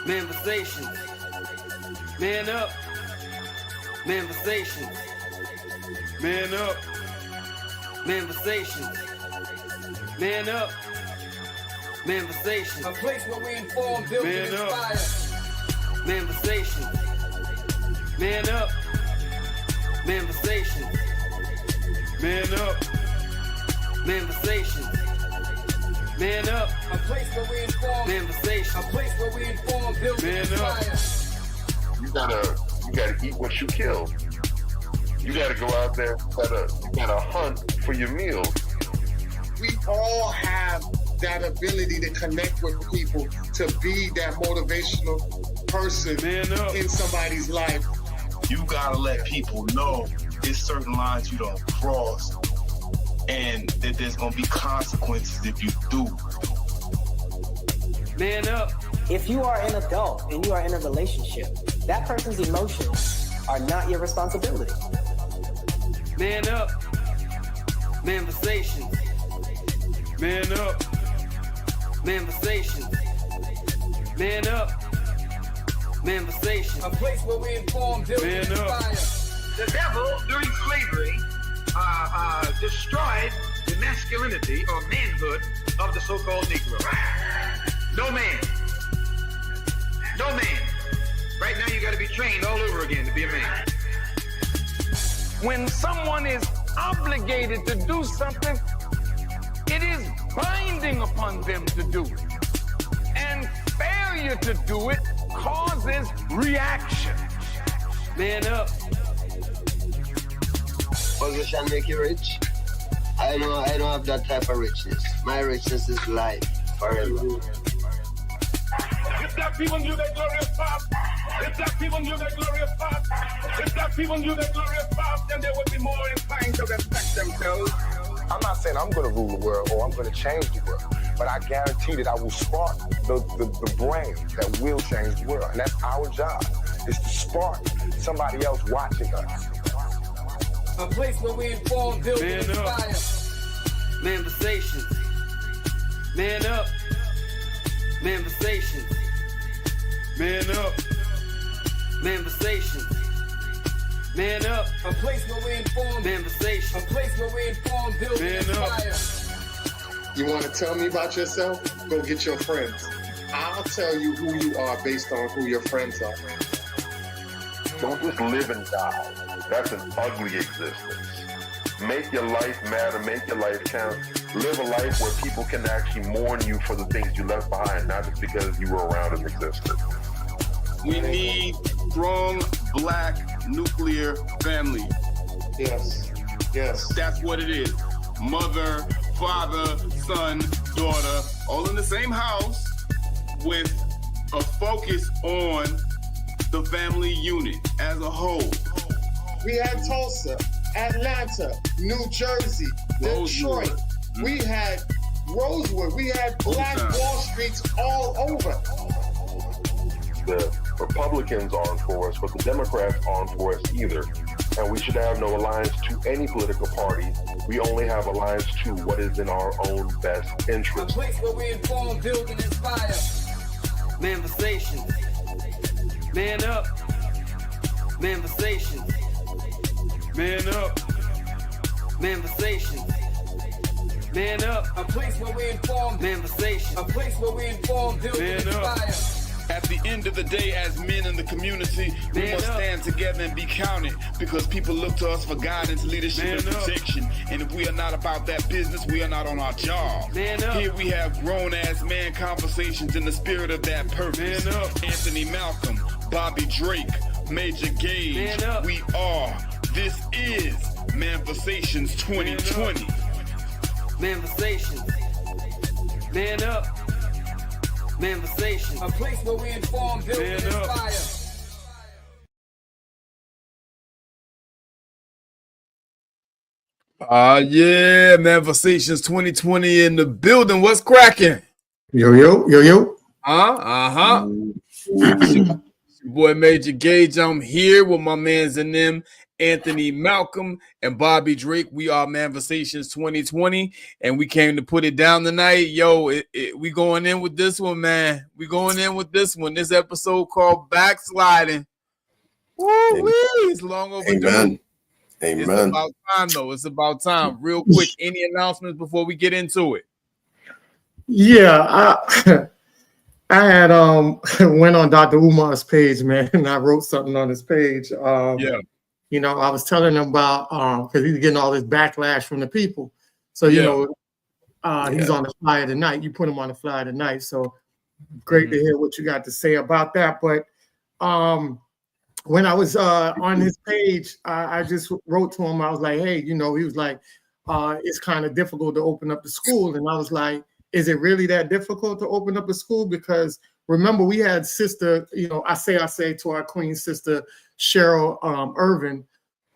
Manifestations. Man up. Manifestations. Man up. Manifestations. Man up. Manifestations. A place where we inform, build, and inspire. Manifestations. Man up. Manifestations. Man up. Manifestations. Man up. A place where we inform. Manifestations. A place where we inform, build, and inspire. You gotta eat what you kill. You gotta go out there. You gotta hunt for your meals. We all have that ability to connect with people, to be that motivational person in somebody's life. You gotta let people know there's certain lines you don't cross, and that there's gonna be consequences if you do. Man up. If you are an adult and you are in a relationship, that person's emotions are not your responsibility. Man up. Manifestations. Man up. Manifestations. Man up. Manifestations. A place where we inform, build, and inspire. The devil, during slavery, destroyed the masculinity or manhood of the so-called Negro. No man. No man. Right now you got to be trained all over again to be a man. When someone is obligated to do something, it is binding upon them to do it. And failure to do it causes reaction. Man up. Position make you rich? I don't have that type of richness. My richness is life forever. If black people knew their glorious past, if black people knew their glorious past, if black people knew their glorious past, then they would be more inclined to respect themselves. I'm not saying I'm going to rule the world or I'm going to change the world, but I guarantee that I will spark the brain that will change the world. And that's our job, is to spark somebody else watching us. A place where we inform, build, and inspire. Manifestations. Man up. Manifestations. Man up. Manifestations. Man up. A place where we inform. Manifestations. A place where we inform, build, and inspire. You want to tell me about yourself? Go get your friends. I'll tell you who you are based on who your friends are. Don't just live and die. That's an ugly existence. Make your life matter. Make your life count. Live a life where people can actually mourn you for the things you left behind, not just because you were around and existed. We need strong black nuclear family. Yes. Yes. That's what it is. Mother, father, son, daughter, all in the same house with a focus on the family unit as a whole. We had Tulsa, Atlanta, New Jersey, Detroit. We had Rosewood. We had Black Wall Streets all over. The Republicans aren't for us, but the Democrats aren't for us either. And we should have no alliance to any political party. We only have alliance to what is in our own best interest. A place where we inform, build, and inspire. Manifestations. Man up. Manifestations. Man up. Manifestations. Man up. A place where we inform. Manifestations. A place where we inform, build, and inspire. At the end of the day, as men in the community, we must stand together and be counted, because people look to us for guidance, leadership, and protection. And if we are not about that business, we are not on our job. Here we have grown-ass man conversations in the spirit of that purpose. Anthony Malcolm, Bobby Drake, Major Gage, we are. This is Manifestations 2020. Manifestations. Man up. Manifestations. A place where we inform, build, and inspire. Yeah, Manifestations 2020 in the building. What's cracking? Yo. Your boy Major Gage. I'm here with my mans and them Anthony Malcolm, and Bobby Drake. We are Manversations 2020, and we came to put it down tonight. Yo, we going in with this one, man. We going in with this one. This episode called Backsliding. Woo-wee! It's long overdue. Amen. It's about time, though. It's about time. Real quick, any announcements before we get into it? Yeah, I had went on Dr. Umar's page, man, and I wrote something on his page. You know, I was telling him about because he's getting all this backlash from the people. So you know, he's on the flyer tonight. You put him on the flyer tonight. So great to hear what you got to say about that. But when I was on his page, I just wrote to him. I was like, hey, you know, he was like, it's kind of difficult to open up the school, and I was like, is it really that difficult to open up a school? Because remember, we had sister, you know, I say to our queen sister, Cheryl Irvin,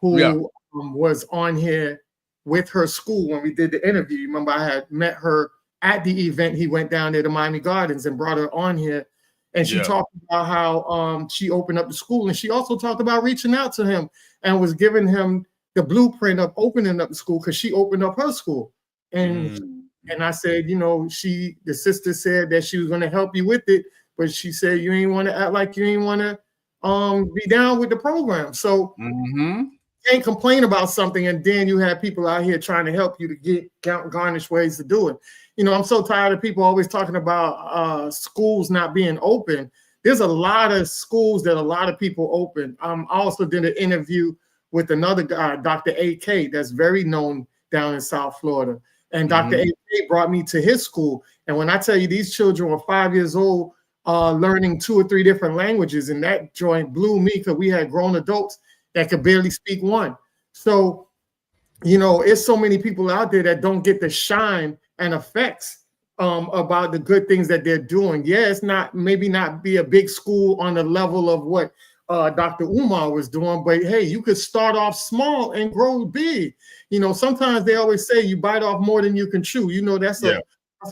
who was on here with her school when we did the interview. Remember, I had met her at the event. He went down there to Miami Gardens and brought her on here. And she talked about how she opened up the school. And she also talked about reaching out to him and was giving him the blueprint of opening up the school because she opened up her school. And I said, you know, the sister said that she was going to help you with it, but she said you ain't want to act like you ain't want to be down with the program. So you can't complain about something and then you have people out here trying to help you to get garnish ways to do it. You know, I'm so tired of people always talking about schools not being open. There's a lot of schools that a lot of people open. I also did an interview with another guy, Dr. A.K., that's very known down in South Florida. And Dr. A.K. brought me to his school. And when I tell you these children were 5 years old, learning 2 or 3 different languages, and that joint blew me because we had grown adults that could barely speak one. So, you know, it's so many people out there that don't get the shine and effects about the good things that they're doing. Yeah, it's maybe not be a big school on the level of what Dr. Umar was doing, but hey, you could start off small and grow big. You know, sometimes they always say you bite off more than you can chew. You know, that's a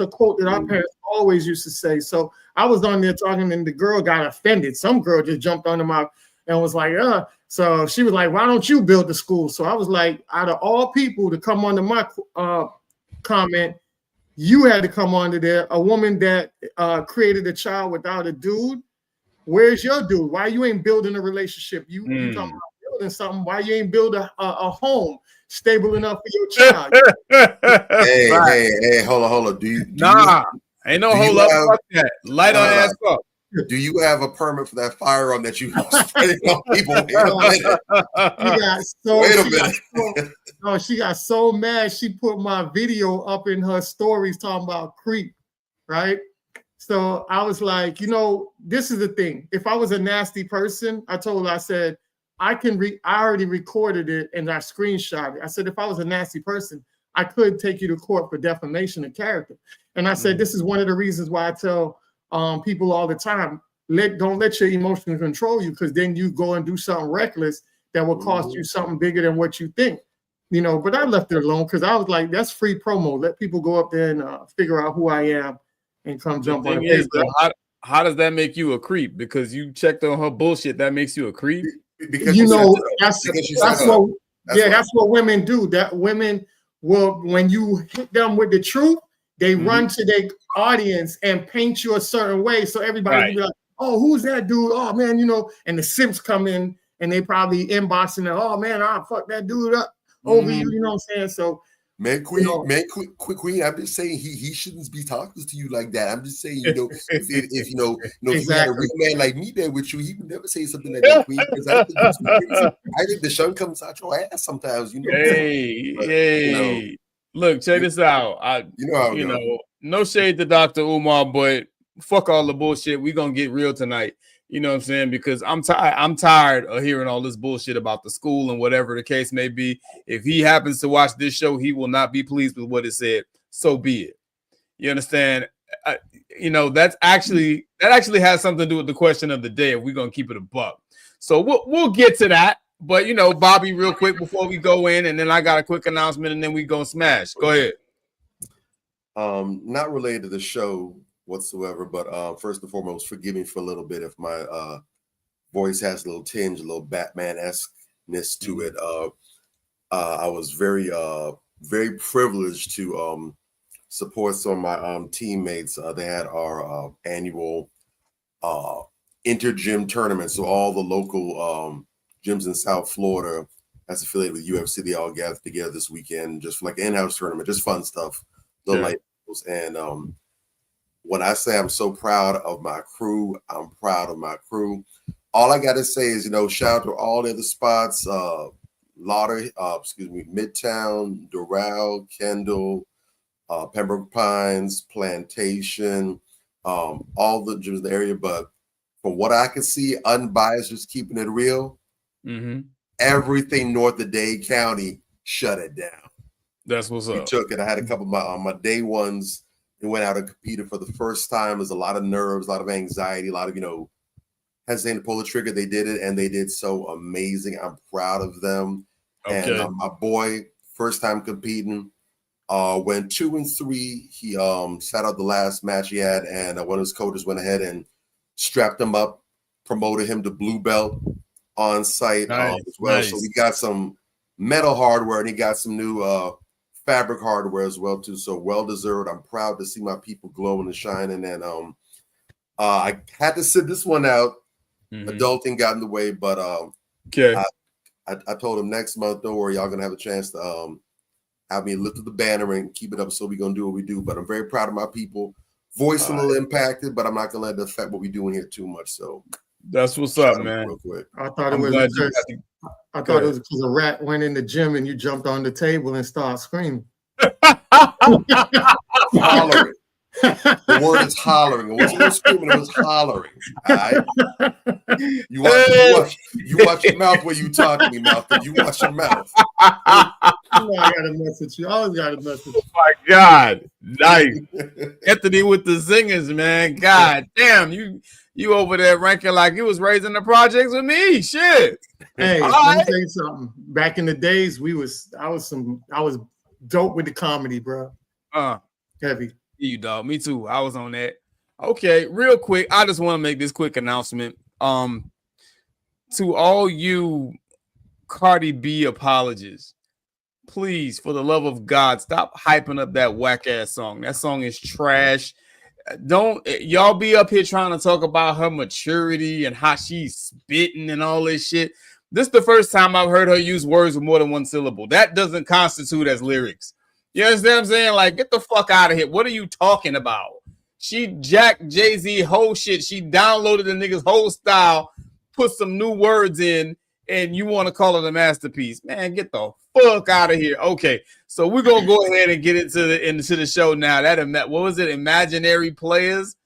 quote that our parents always used to say. So I was on there talking and the girl got offended. Some girl just jumped on him out and was like, so she was like, why don't you build the school? So I was like, out of all people to come onto my comment, you had to come onto there. A woman that created a child without a dude. Where's your dude? Why you ain't building a relationship? You talking about building something. Why you ain't build a home stable enough for your child? hey, hold on. Ain't no hold up. Fuck that. Light on ass up. Do you have a permit for that firearm that you spreading on people? She got so mad. She put my video up in her stories talking about creep, right? So I was like, you know, this is the thing. If I was a nasty person, I told her, I said, I already recorded it and I screenshot it. I said, if I was a nasty person, I could take you to court for defamation of character. And I said, this is one of the reasons why I tell people all the time, don't let your emotions control you, because then you go and do something reckless that will cost you something bigger than what you think. You know, but I left it alone because I was like, that's free promo. Let people go up there and figure out who I am and come jump on the how does that make you a creep? Because you checked on her bullshit, that makes you a creep? Because you know, that's what women do. That women will, when you hit them with the truth, they run to their audience and paint you a certain way. So everybody will be like, oh, who's that dude? Oh man, you know, and the simps come in and they probably inboxing them, oh man, I'll fuck that dude up over you, you know what I'm saying? So Queen, I'm just saying he shouldn't be talking to you like that. I'm just saying, you know, if you know, if you had a real man like me there with you, he would never say something like that, Queen. Because I think the sun comes out your ass sometimes, you know. You know, look, check this out. You know, no shade to Dr. Umar, but fuck all the bullshit. We're gonna get real tonight. You know what I'm saying? Because I'm tired of hearing all this bullshit about the school and whatever the case may be. If he happens to watch this show, he will not be pleased with what it said. So be it. You understand? You know, that actually has something to do with the question of the day. If we're gonna keep it a buck, so we'll get to that. But you know, Bobby, real quick before we go in, and then I got a quick announcement, and then we gonna smash. Go ahead. Not related to the show whatsoever, but first and foremost, forgive me for a little bit if my voice has a little tinge, a little Batman-esque to it. I was very privileged to support some of my teammates. They had our annual inter-gym tournament. So all the local gyms in South Florida that's affiliated with UFC, they all gathered together this weekend just for like an in-house tournament, just fun stuff. The light shows. And when I say I'm so proud of my crew, I'm proud of my crew. All I got to say is, shout out to all the other spots, Midtown, Doral, Kendall, Pembroke Pines, Plantation, all the gyms in the area. But from what I can see, unbiased, just keeping it real, everything north of Dade County shut it down. That's what's up. We took it. I had a couple of my day ones. They went out and competed for the first time. There's a lot of nerves, a lot of anxiety, a lot of, hesitating to pull the trigger. They did it, and they did so amazing. I'm proud of them. Okay. And my boy, first time competing, went 2-3. He sat out the last match he had, and one of his coaches went ahead and strapped him up, promoted him to blue belt on site as well. Nice. So we got some metal hardware, and he got some new fabric hardware as well too. So well deserved. I'm proud to see my people glowing and shining. And I had to sit this one out. Adulting got in the way, but I told him next month, don't worry, y'all gonna have a chance to have me lift up the banner and keep it up. So we're gonna do what we do. But I'm very proud of my people. Voice a little impacted, but I'm not gonna let it affect what we're doing here too much. So that's what's up, man. Real quick. I thought it was because a rat went in the gym and you jumped on the table and started screaming. Hollering. The word is hollering. It wasn't screaming, it was hollering. All right? You watch your mouth when you talk to me, mouth. You watch your mouth. I got a message. You always got a message. Oh my God. Nice. Anthony with the zingers, man. God damn, you over there ranking like you was raising the projects with me. Shit. Hey, let me tell you something. Back in the days, I was dope with the comedy, bro. Heavy. You dog. Me too. I was on that. Okay, real quick. I just want to make this quick announcement. To all you Cardi B apologists, please, for the love of God, stop hyping up that whack ass song. That song is trash. Don't y'all be up here trying to talk about her maturity and how she's spitting and all this shit. This is the first time I've heard her use words with more than one syllable. That doesn't constitute as lyrics. You understand what I'm saying? Like, get the fuck out of here. What are you talking about? She jacked Jay-Z whole shit. She downloaded the nigga's whole style, put some new words in, and you want to call it a masterpiece. Man, get the fuck out of here. Okay, so we're going to go ahead and get into the show now. What was it? Imaginary Players?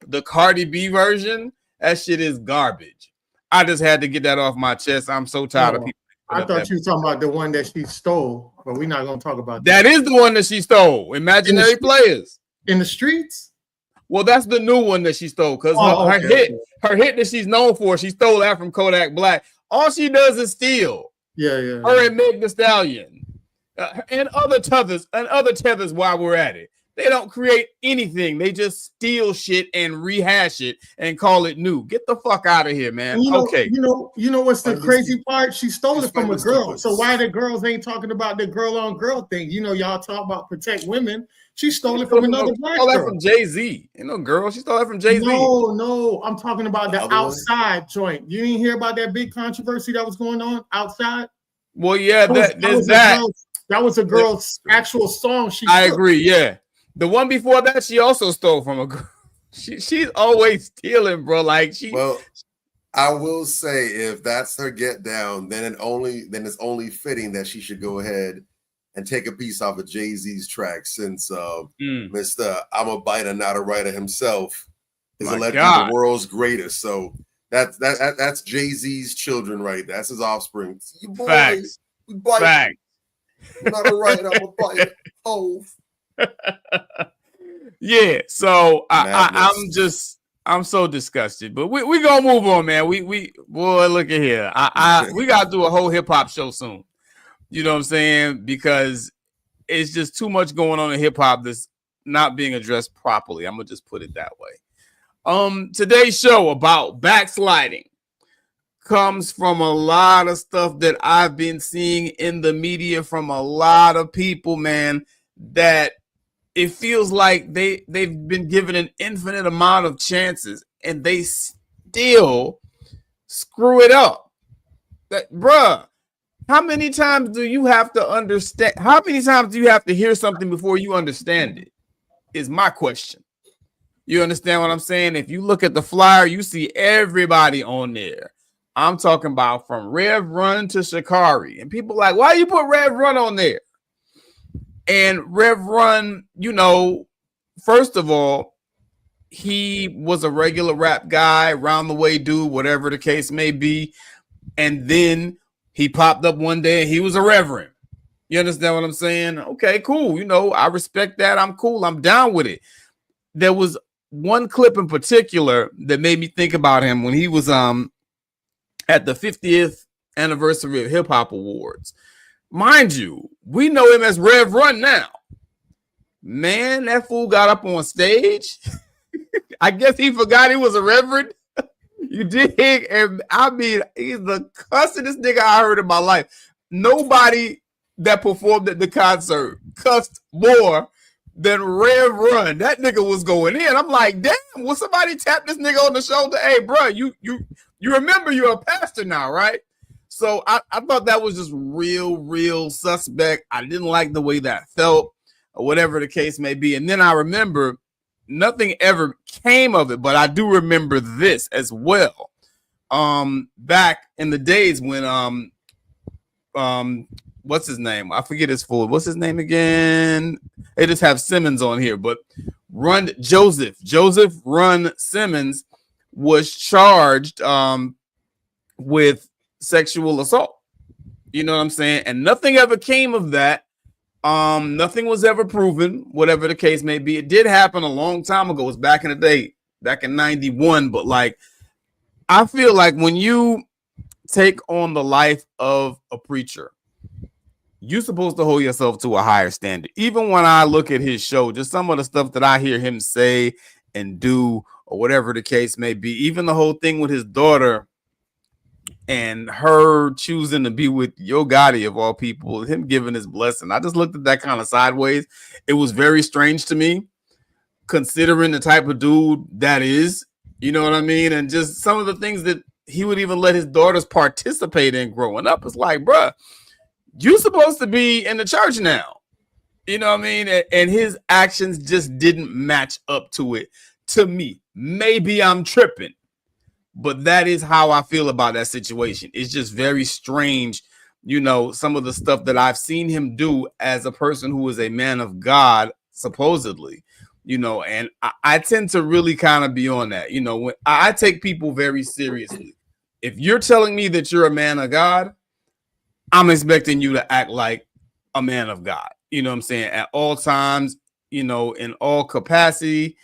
The Cardi B version? That shit is garbage. I just had to get that off my chest. I'm so tired of people. I thought you were talking about the one that she stole, but we're not going to talk about that. That is the one that she stole. Imaginary Players. In the streets? Well, that's the new one that she stole because her hit that she's known for, she stole that from Kodak Black. All she does is steal. Yeah. Her and Meg Thee Stallion and other tethers while we're at it. They don't create anything. They just steal shit and rehash it and call it new. Get the fuck out of here, man. You know what's the crazy part? She stole it from a girl. So why the girls ain't talking about the girl on girl thing? Y'all talk about protect women. She stole it from another black girl. Stole that from Jay-Z. Girl, she stole that from Jay-Z. No. I'm talking about the outside joint. You didn't hear about that big controversy that was going on outside? Well, yeah, that was a girl's actual song. I agree, yeah. The one before that, she also stole from a girl. She's always stealing, bro. Well, I will say, if that's her get down, then it's only fitting that she should go ahead and take a piece off of Jay-Z's track, since Mr. I'm a biter, not a writer himself is allegedly the world's greatest. So that's Jay-Z's children, right? That's his offspring. Facts. Facts. Not a writer, I'm a biter. Oh. Yeah, so I'm so disgusted, but we gonna move on, man. Boy, look at here. We gotta do a whole hip hop show soon. You know what I'm saying? Because it's just too much going on in hip hop that's not being addressed properly. I'm gonna just put it that way. Today's show about backsliding. comes from a lot of stuff that I've been seeing in the media from a lot of people, man, that it feels like they've been given an infinite amount of chances and they still screw it up. That, bruh, how many times do you have to understand? How many times do you have to hear something before you understand it? Is my question. You understand what I'm saying? If you look at the flyer, you see everybody on there. I'm talking about from Rev Run to Shikari. And people like, why you put Rev Run on there? And Rev Run, you know, first of all, he was a regular rap guy, round the way dude, whatever the case may be. And then he popped up one day and he was a reverend. You understand what I'm saying? Okay, cool. You know, I respect that. I'm cool. I'm down with it. There was one clip in particular that made me think about him when he was at the 50th anniversary of Hip Hop Awards. Mind you, we know him as Rev Run now. Man, that fool got up on stage. I guess he forgot he was a reverend. You dig? And I mean, he's the cussingest nigga I heard in my life. Nobody that performed at the concert cussed more than Rev Run. That nigga was going in. I'm like, damn, will somebody tap this nigga on the shoulder? Hey, bro, you remember you're a pastor now, right? So I thought that was just real suspect. I didn't like the way that felt or whatever the case may be. And then I remember nothing ever came of it, but I do remember this as well. Back in the days when what's his name? I forget his full. What's his name again? They just have Simmons on here, but Joseph Run Simmons was charged with sexual assault. You know what I'm saying? And nothing ever came of that. Nothing was ever proven, whatever the case may be. It did happen a long time ago. It was back in the day, back in 91. But like, I feel like when you take on the life of a preacher, you're supposed to hold yourself to a higher standard. Even when I look at his show, just some of the stuff that I hear him say and do, or whatever the case may be, even the whole thing with his daughter and her choosing to be with G.a.u.g.e of all people, him giving his blessing. I just looked at that kind of sideways. It was very strange to me, considering the type of dude that is, you know what I mean? And just some of the things that he would even let his daughters participate in growing up. It's like, bruh, you're supposed to be in the church now. You know what I mean? And his actions just didn't match up to it to me. Maybe I'm tripping, but that is how I feel about that situation. It's just very strange, you know, some of the stuff that I've seen him do as a person who is a man of God, supposedly, you know, and I tend to really kind of be on that. You know, when I take people very seriously. If you're telling me that you're a man of God, I'm expecting you to act like a man of God. You know what I'm saying? At all times, you know, in all capacity,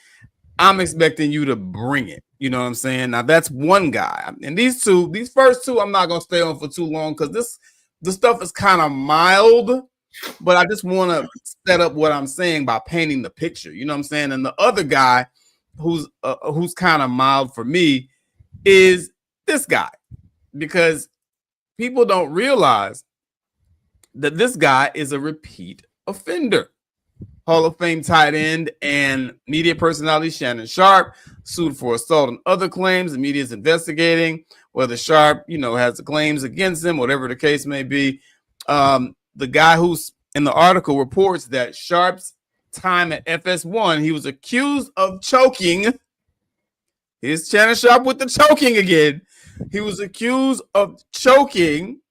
I'm expecting you to bring it. You know what I'm saying? Now that's one guy. And these first two, I'm not going to stay on for too long because the stuff is kind of mild, but I just want to set up what I'm saying by painting the picture. You know what I'm saying? And the other guy who's kind of mild for me is this guy, because people don't realize that this guy is a repeat offender. Hall of Fame tight end and media personality Shannon Sharpe sued for assault and other claims. The media is investigating whether Sharpe, you know, has the claims against him, whatever the case may be. The guy who's in the article reports that Sharpe's time at FS1, he was accused of choking. Here's Shannon Sharpe with the choking again. He was accused of choking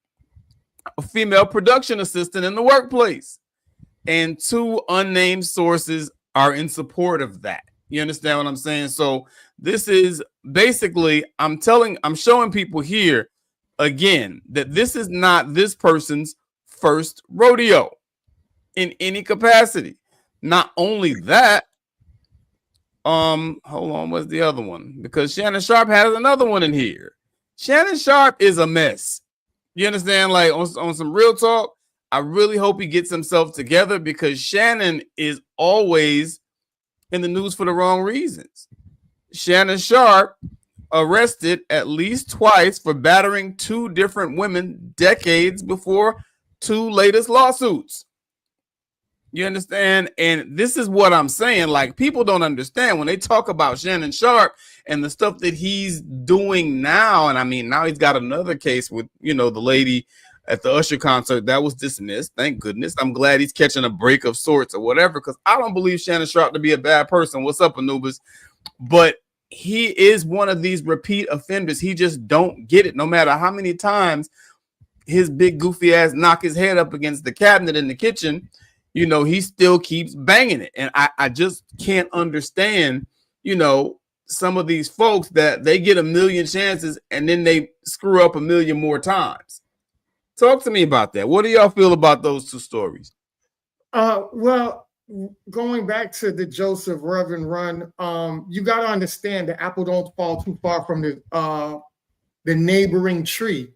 a female production assistant in the workplace. And two unnamed sources are in support of that. You understand what I'm saying? So this is basically, I'm showing people here again that this is not this person's first rodeo in any capacity. Not only that, hold on, what's the other one? Because Shannon Sharpe has another one in here. Shannon Sharpe is a mess. You understand? Like on some real talk, I really hope he gets himself together, because Shannon is always in the news for the wrong reasons. Shannon Sharpe arrested at least twice for battering 2 different women decades before 2 latest lawsuits. You understand? And this is what I'm saying. Like, people don't understand when they talk about Shannon Sharpe and the stuff that he's doing now. And I mean, now he's got another case with, the lady at the Usher concert that was dismissed. Thank goodness. I'm glad he's catching a break of sorts or whatever, because I don't believe Shannon Sharpe to be a bad person. What's up, Anubis? But he is one of these repeat offenders. He just don't get it. No matter how many times his big goofy ass knock his head up against the cabinet in the kitchen, he still keeps banging it. And I just can't understand, some of these folks that they get a million chances and then they screw up a million more times. Talk to me about that. What do y'all feel about those 2 stories? Well, going back to the Joseph Reverend run, you got to understand the apple don't fall too far from the neighboring tree.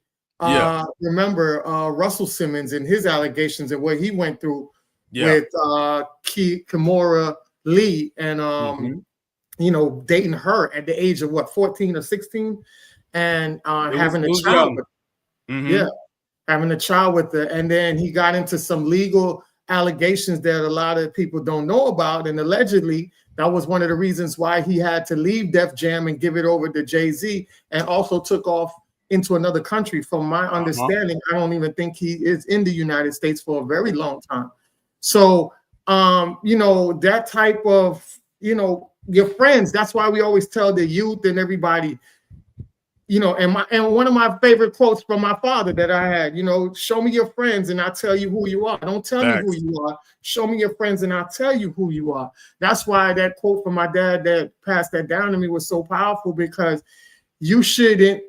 Remember Russell Simmons and his allegations and what he went through with Kimora Lee and dating her at the age of 14 or 16 and having a child with her. Having a child with her. And then he got into some legal allegations that a lot of people don't know about, and allegedly that was one of the reasons why he had to leave Def Jam and give it over to Jay-Z, and also took off into another country. From my understanding, I don't even think he is in the United States for a very long time. So that type of your friends, that's why we always tell the youth and everybody, and one of my favorite quotes from my father that I had, show me your friends and I'll tell you who you are. Don't tell me who you are. Show me your friends and I'll tell you who you are. That's why that quote from my dad that passed that down to me was so powerful, because you shouldn't,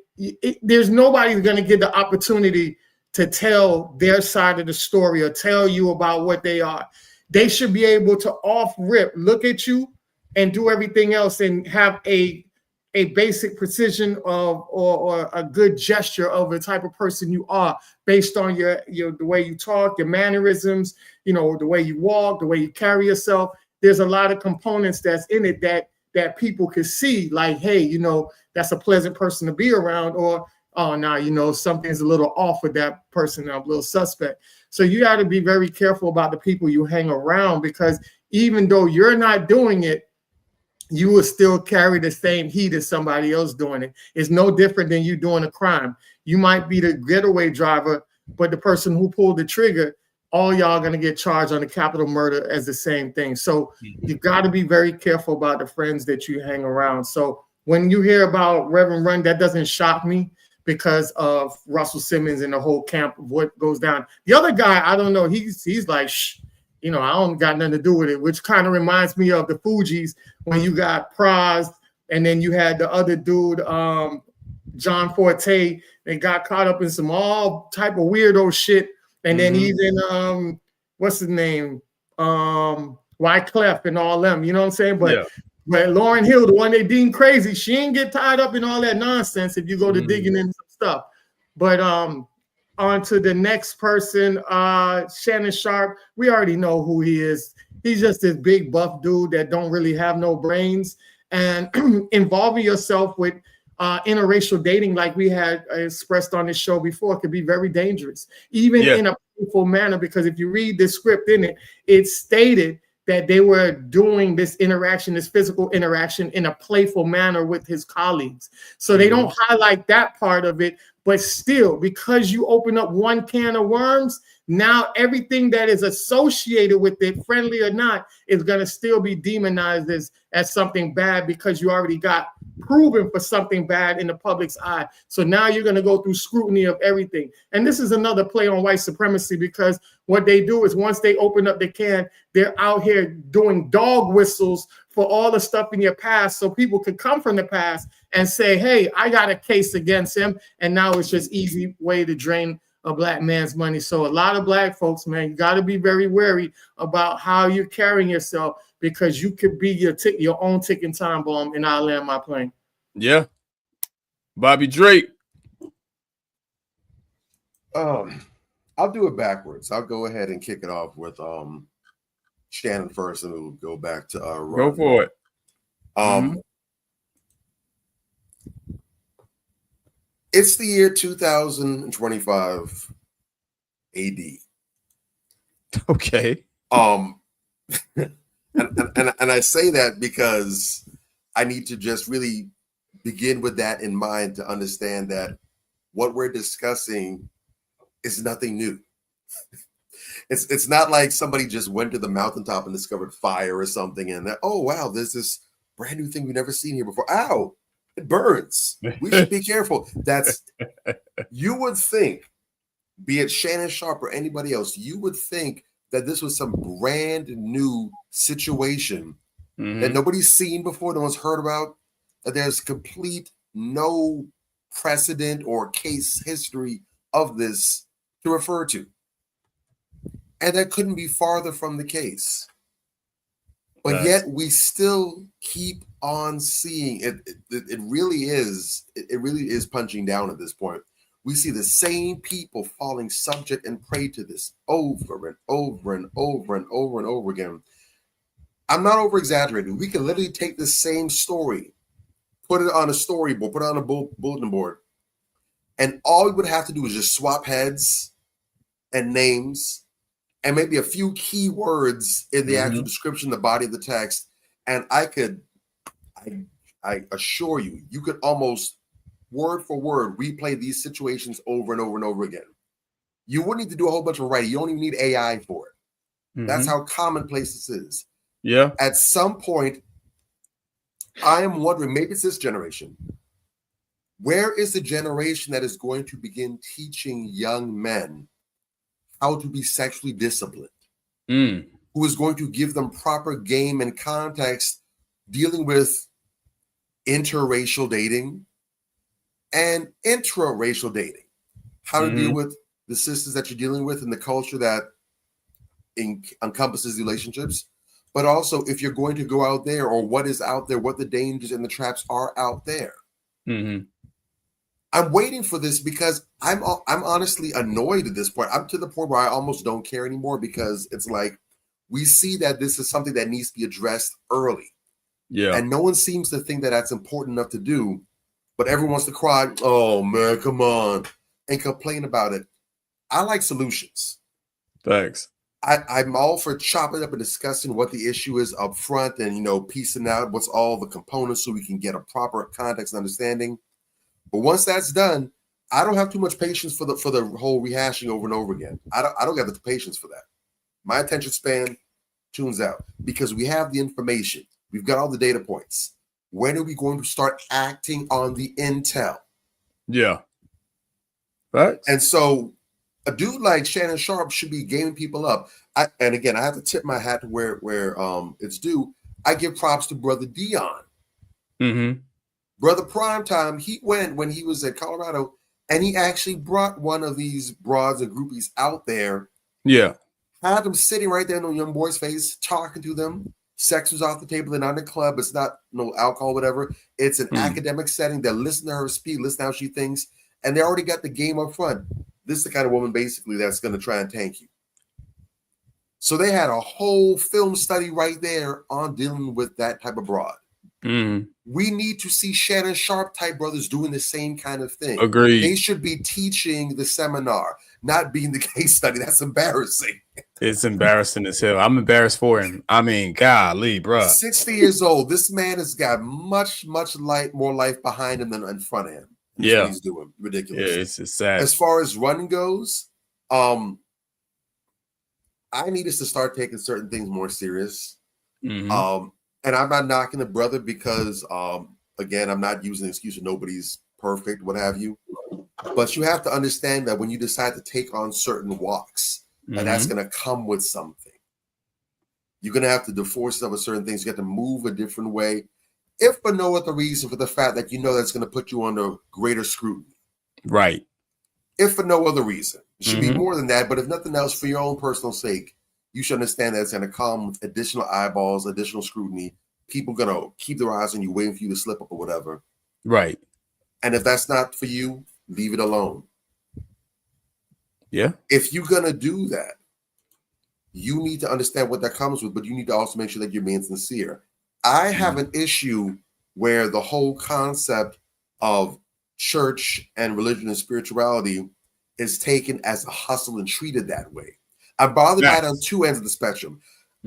there's nobody going to get the opportunity to tell their side of the story or tell you about what they are. They should be able to off rip, look at you and do everything else and have a basic precision of or a good gesture of the type of person you are based on your the way you talk, your mannerisms, the way you walk, the way you carry yourself. There's a lot of components that's in it that people can see, like, hey, that's a pleasant person to be around, or oh, now something's a little off with that person. I'm a little suspect. So you got to be very careful about the people you hang around, because even though you're not doing it, you will still carry the same heat as somebody else doing it. It's no different than you doing a crime. You might be the getaway driver, but the person who pulled the trigger, all y'all going to get charged on the capital murder as the same thing. So you got to be very careful about the friends that you hang around. So when you hear about Reverend Run, that doesn't shock me because of Russell Simmons and the whole camp of what goes down. The other guy, I don't know, he's like, shh. I don't got nothing to do with it, which kind of reminds me of the Fugees when you got Praz and then you had the other dude, John Forte. They got caught up in some all type of weirdo shit. And then even, what's his name? Wyclef and all them, you know what I'm saying? But Lauryn Hill, the one they deemed crazy, she ain't get tied up in all that nonsense if you go to digging in some stuff. But on to the next person, Shannon Sharpe. We already know who he is. He's just this big buff dude that don't really have no brains. And involving yourself with interracial dating, like we had expressed on this show before, could be very dangerous, even in a playful manner. Because if you read the script in it, it stated that they were doing this interaction, this physical interaction, in a playful manner with his colleagues. So they don't highlight that part of it. But still, because you open up one can of worms, now everything that is associated with it, friendly or not, is going to still be demonized as something bad, because you already got proven for something bad in the public's eye. So now you're going to go through scrutiny of everything. And this is another play on white supremacy, because what they do is once they open up the can, they're out here doing dog whistles for all the stuff in your past, so people could come from the past and say, hey, I got a case against him. And now it's just easy way to drain a black man's money. So a lot of black folks, man, you got to be very wary about how you're carrying yourself, because you could be your own ticking time bomb. And I'll land my plane. Yeah. Bobby Drake. I'll do it backwards. I'll go ahead and kick it off with Shannon first, and we'll go back to Go for it. It's the year 2025 AD. Okay. And I say that because I need to just really begin with that in mind to understand that what we're discussing is nothing new. It's not like somebody just went to the mountaintop and discovered fire or something, and that, oh wow, there's this brand new thing we've never seen here before. Ow, it burns. We should be careful. That's, you would think, be it Shannon Sharpe or anybody else, you would think that this was some brand new situation that nobody's seen before, no one's heard about, that there's complete no precedent or case history of this to refer to. And that couldn't be farther from the case. But yet we still keep on seeing it. It really is punching down at this point. We see the same people falling subject and prey to this over and over and over and over and over again. I'm not over exaggerating. We can literally take the same story, put it on a storyboard, put it on a bulletin board, and all we would have to do is just swap heads and names and maybe a few key words in the actual description, the body of the text. And I assure you, you could almost word for word replay these situations over and over and over again. You wouldn't need to do a whole bunch of writing. You don't even need AI for it. That's how commonplace this is. Yeah. At some point, I am wondering, maybe it's this generation. Where is the generation that is going to begin teaching young men how to be sexually disciplined? Who is going to give them proper game and context dealing with interracial dating and intraracial dating? How to deal with the sisters that you're dealing with and the culture that encompasses relationships. But also, if you're going to go out there, or what is out there, what the dangers and the traps are out there. I'm waiting for this because I'm honestly annoyed at this point. I'm to the point where I almost don't care anymore, because it's like we see that this is something that needs to be addressed early. Yeah. And no one seems to think that that's important enough to do, but everyone wants to cry, oh man, come on, and complain about it. I like solutions. Thanks. I'm all for chopping up and discussing what the issue is up front and, piecing out what's all the components so we can get a proper context and understanding. But once that's done, I don't have too much patience for the whole rehashing over and over again. I don't got the patience for that. My attention span tunes out because we have the information. We've got all the data points. When are we going to start acting on the intel? Yeah. Right. And so a dude like Shannon Sharpe should be gaming people up. And again, I have to tip my hat to where it's due. I give props to Brother Dion. Brother Primetime, he went when he was at Colorado, and he actually brought one of these broads and groupies out there. Yeah. Had them sitting right there in the young boy's face, talking to them. Sex was off the table. They're not in a club. It's not no alcohol, whatever. It's an academic setting. They're listening to her speak, listen to how she thinks, and they already got the game up front. This is the kind of woman basically that's going to try and tank you. So they had a whole film study right there on dealing with that type of broad. We need to see Shannon Sharpe type brothers doing the same kind of thing. Agreed. They should be teaching the seminar, not being the case study. That's embarrassing. It's embarrassing as hell. I'm embarrassed for him. I mean, golly, bro. 60 years old. This man has got much more life behind him than in front of him. That's what he's doing. Ridiculous. Yeah, it's sad. As far as running goes, I need us to start taking certain things more serious. And I'm not knocking the brother because, again, I'm not using the excuse of nobody's perfect, what have you. But you have to understand that when you decide to take on certain walks, and that's going to come with something. You're going to have to divorce yourself with certain things. You have to move a different way, if for no other reason, for the fact that that's going to put you under greater scrutiny. Right. If for no other reason. It should be more than that, but if nothing else, for your own personal sake, you should understand that it's going to come with additional eyeballs, additional scrutiny. People going to keep their eyes on you, waiting for you to slip up or whatever. Right. And if that's not for you, leave it alone. Yeah. If you're going to do that, you need to understand what that comes with, but you need to also make sure that you're being sincere. I have an issue where the whole concept of church and religion and spirituality is taken as a hustle and treated that way. I'm bothered by it on two ends of the spectrum.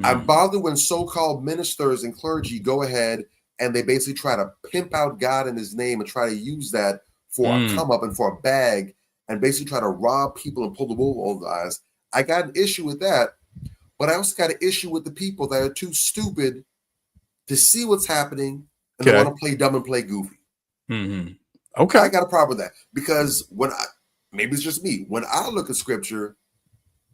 I'm bothered when so-called ministers and clergy go ahead and they basically try to pimp out God in his name and try to use that for a come up and for a bag and basically try to rob people and pull the wool over the eyes. I got an issue with that, but I also got an issue with the people that are too stupid to see what's happening and they want to play dumb and play goofy. Okay. I got a problem with that because maybe it's just me. When I look at scripture,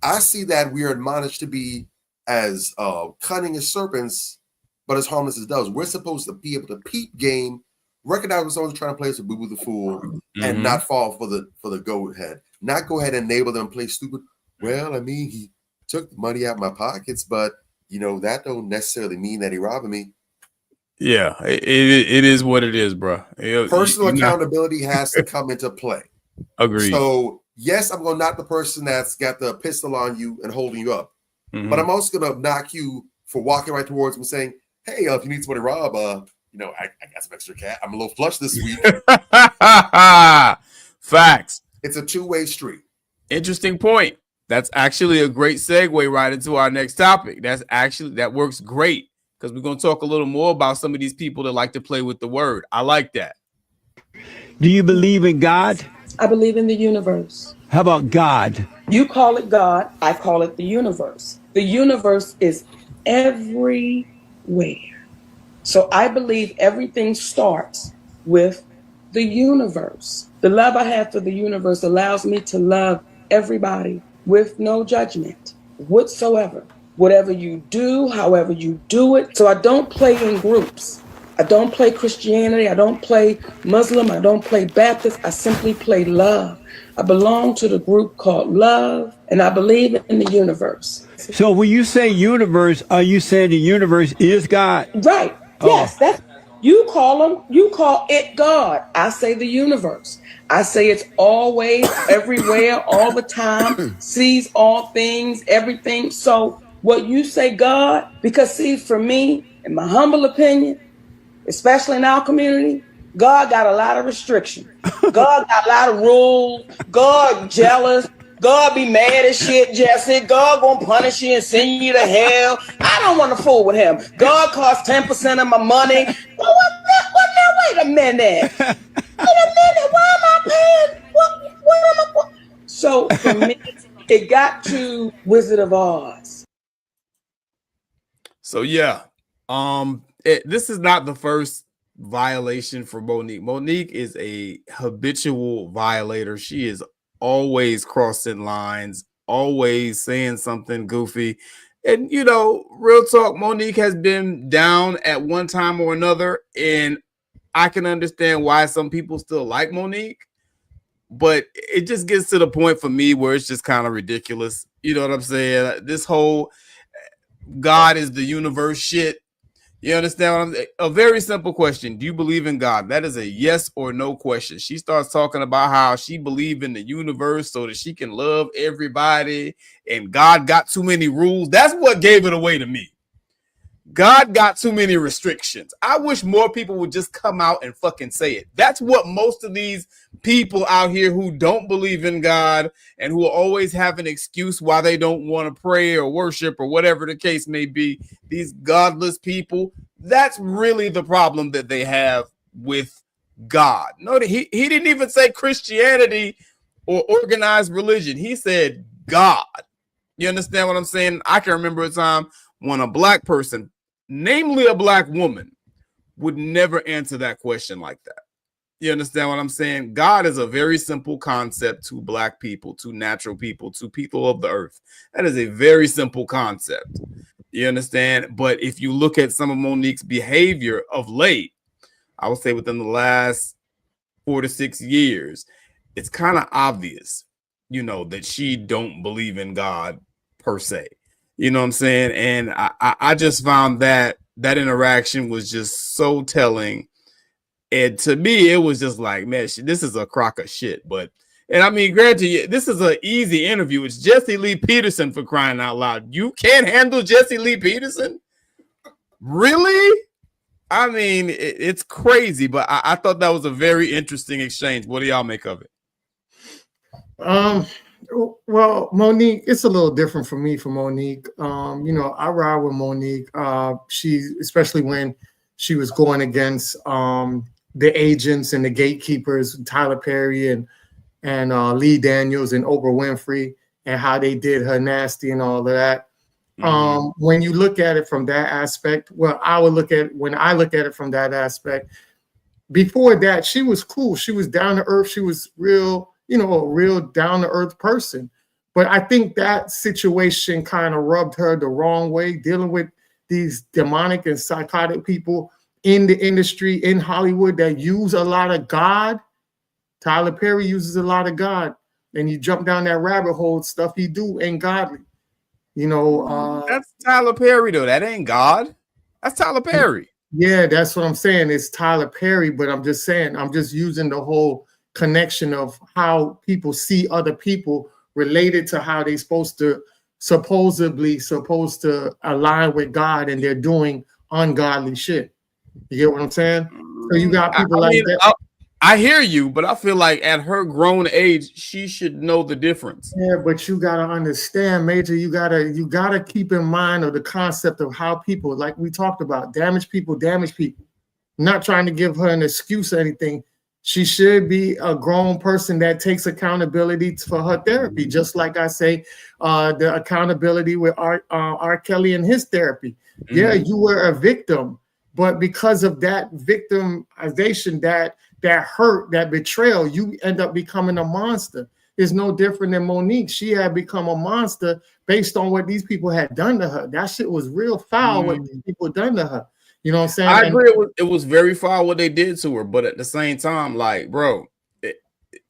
I see that we are admonished to be as cunning as serpents, but as harmless as doves. We're supposed to be able to peep game, recognize when someone's trying to play us a boo-boo the fool, and not fall for the go ahead. Not go ahead and enable them to play stupid. Well, I mean, he took the money out of my pockets, but that don't necessarily mean that he robbed me. Yeah, it is what it is, bro. Personal accountability has to come into play. Agreed. So yes, I'm going to knock the person that's got the pistol on you and holding you up, but I'm also going to knock you for walking right towards him, saying, "Hey, if you need somebody to rob, I got some extra cash. I'm a little flush this week." Facts. It's a two-way street. Interesting point. That's actually a great segue right into our next topic. That works great because we're going to talk a little more about some of these people that like to play with the word. I like that. Do you believe in God? I believe in the universe. How about God? You call it God, I call it the universe. The universe is everywhere. So I believe everything starts with the universe. The love I have for the universe allows me to love everybody with no judgment whatsoever. Whatever you do, however you do it. So I don't play in groups. I don't play Christianity. I don't play Muslim. I don't play Baptist. I simply play love. I belong to the group called Love, and I believe in the universe. So when you say universe, are you saying the universe is God? Right. Yes, that's you call it God. I say the universe. I say it's always, everywhere, all the time, sees all things, everything. So what you say God, because see, for me, in my humble opinion, especially in our community, God got a lot of restrictions. God got a lot of rules. God jealous. God be mad as shit, Jesse. God gonna punish you and send you to hell. I don't want to fool with him. God costs 10% of my money. Well, wait a minute. Why am I paying? What am I? So for me, it got to Wizard of Oz. So yeah, this is not the first violation for Monique. Monique is a habitual violator. She is always crossing lines, always saying something goofy. And real talk, Monique has been down at one time or another, and I can understand why some people still like Monique, but it just gets to the point for me where it's just kind of ridiculous. You know what I'm saying? This whole God is the universe shit. You understand what I'm saying? A very simple question. Do you believe in God? That is a yes or no question. She starts talking about how she believes in the universe so that she can love everybody and God got too many rules. That's what gave it away to me. God got too many restrictions. I wish more people would just come out and fucking say it. That's what most of these people out here who don't believe in God and who always have an excuse why they don't want to pray or worship or whatever the case may be, these godless people, that's really the problem that they have with God. No, he didn't even say Christianity or organized religion. He said God. You understand what I'm saying? I can remember a time when a black person, namely a black woman, would never answer that question like that. You understand what I'm saying? God is a very simple concept to black people, to natural people, to people of the earth. That is a very simple concept. You understand? But if you look at some of Monique's behavior of late, I would say within the last 4 to 6 years, it's kind of obvious, that she don't believe in God per se. You know what I'm saying? And I just found that interaction was just so telling. And to me, it was just like, man, this is a crock of shit. And I mean, granted, this is an easy interview. It's Jesse Lee Peterson, for crying out loud. You can't handle Jesse Lee Peterson? Really? I mean, it's crazy, but I thought that was a very interesting exchange. What do y'all make of it? Well, Monique, it's a little different for me for Monique. You know, I ride with Monique. She, especially when she was going against the agents and the gatekeepers, Tyler Perry and Lee Daniels and Oprah Winfrey, and how they did her nasty and all of that. When you look at it from that aspect, well, when I look at it from that aspect, before that, she was cool. She was down to earth. She was real, you know, a real down to earth person. But I think that situation kind of rubbed her the wrong way, dealing with these demonic and psychotic people in the industry, in Hollywood, that use a lot of God. Tyler Perry uses a lot of God. And you jump down that rabbit hole, stuff he do ain't godly. You know, that's Tyler Perry, though. That ain't God. That's Tyler Perry. Yeah, that's what I'm saying. It's Tyler Perry, but I'm just saying, I'm just using the whole connection of how people see other people related to how they supposedly supposed to align with God, and they're doing ungodly shit. You get what I'm saying? So you got people that. I hear you, but I feel like at her grown age, she should know the difference. Yeah, but you gotta understand, Major. You gotta keep in mind of the concept of how people, like we talked about, damage people. I'm not trying to give her an excuse or anything. She should be a grown person that takes accountability for her therapy, just like I say, the accountability with R. Kelly and his therapy. Yeah, you were a victim, but because of that victimization, that hurt, that betrayal, you end up becoming a monster. It's no different than Monique. She had become a monster based on what these people had done to her. That shit was real foul, what these people done to her. You know what I'm saying? I agree. It was very foul what they did to her, but at the same time, like, bro,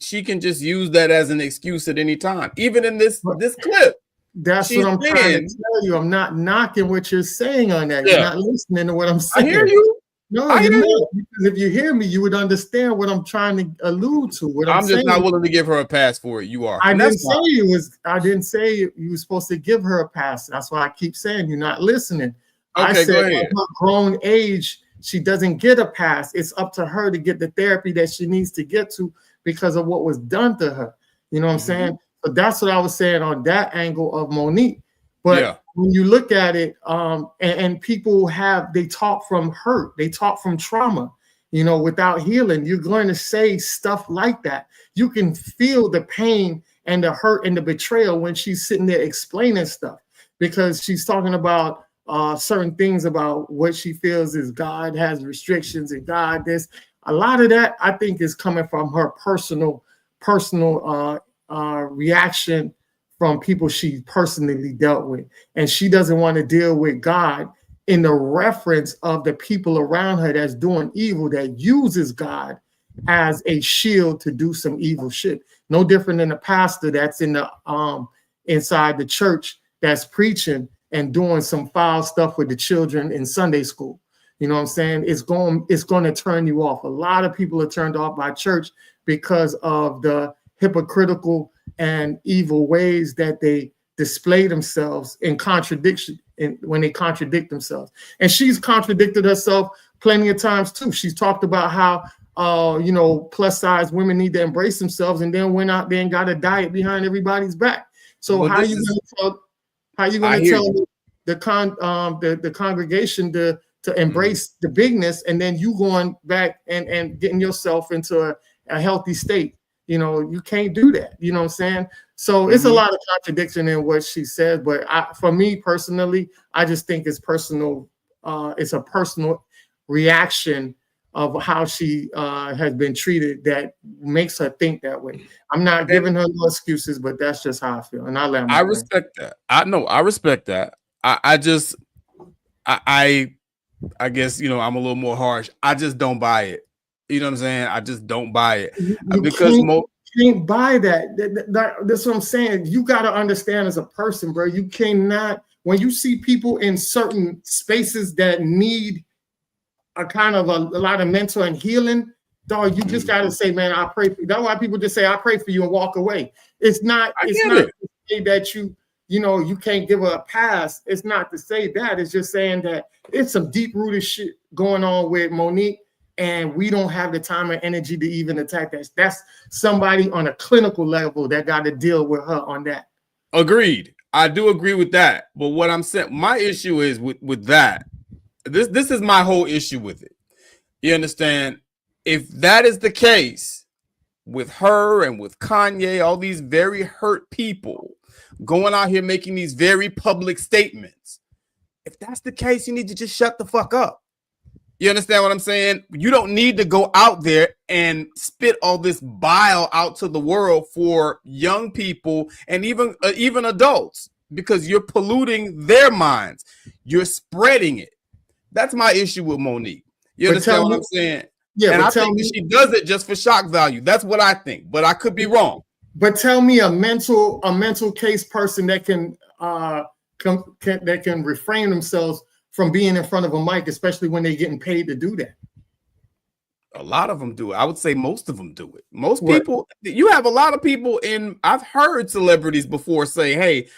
she can just use that as an excuse at any time. Even in this clip. That's what I'm trying to tell you. I'm not knocking what you're saying on that. Yeah. You're not listening to what I'm saying. I hear you. No, you're not. Because if you hear me, you would understand what I'm trying to allude to. What I'm just not willing to give her a pass for it. You are. I didn't say you were supposed to give her a pass. That's why I keep saying you're not listening. Okay, I said go ahead. at her grown age, she doesn't get a pass. It's up to her to get the therapy that she needs to get to because of what was done to her. You know what I'm saying? So that's what I was saying on that angle of Monique. But when you look at it, and people they talk from hurt, they talk from trauma, you know, without healing, you're going to say stuff like that. You can feel the pain and the hurt and the betrayal when she's sitting there explaining stuff, because she's talking about certain things about what she feels is God has restrictions and God this. A lot of that, I think, is coming from her personal reaction from people she personally dealt with. And she doesn't want to deal with God in the reference of the people around her that's doing evil, that uses God as a shield to do some evil shit. No different than a pastor that's in the inside the church that's preaching and doing some foul stuff with the children in Sunday school. You know what I'm saying? It's going to turn you off. A lot of people are turned off by church because of the hypocritical and evil ways that they display themselves in contradiction, when they contradict themselves. And she's contradicted herself plenty of times too. She's talked about how you know, plus size women need to embrace themselves, and then went out there and got a diet behind everybody's back. So how are you going to tell the congregation to embrace the bigness, and then you going back and getting yourself into a healthy state? You know, you can't do that. You know what I'm saying? So it's a lot of contradiction in what she said. But for me personally, I just think it's personal. It's a personal reaction of how she has been treated that makes her think that way. I'm not giving her no excuses, but that's just how I feel. And I respect that. I respect that. I guess, you know, I'm a little more harsh. I just don't buy it. You know what I'm saying? I just don't buy it. Because you can't buy that. That's what I'm saying. You got to understand as a person, bro. You cannot, when you see people in certain spaces that need a kind of a lot of mental and healing, dog, you just got to say, man, I pray for you. That's why people just say, I pray for you and walk away. It's not to say that you can't give her a pass. It's not to say that. It's just saying that it's some deep-rooted shit going on with Monique, and we don't have the time or energy to even attack that. That's somebody on a clinical level that got to deal with her on that. Agreed. I do agree with that. But what I'm saying, my issue is with that. This is my whole issue with it. You understand? If that is the case with her and with Kanye, all these very hurt people going out here making these very public statements, if that's the case, you need to just shut the fuck up. You understand what I'm saying? You don't need to go out there and spit all this bile out to the world for young people and even adults, because you're polluting their minds. You're spreading it. That's my issue with Monique. You understand what I'm saying? Yeah, and I think she does it just for shock value. That's what I think, but I could be wrong. But tell me a mental case person that can refrain themselves from being in front of a mic, especially when they're getting paid to do that. A lot of them do it. I would say most of them do it. Most people, you have a lot of people I've heard celebrities before say, hey,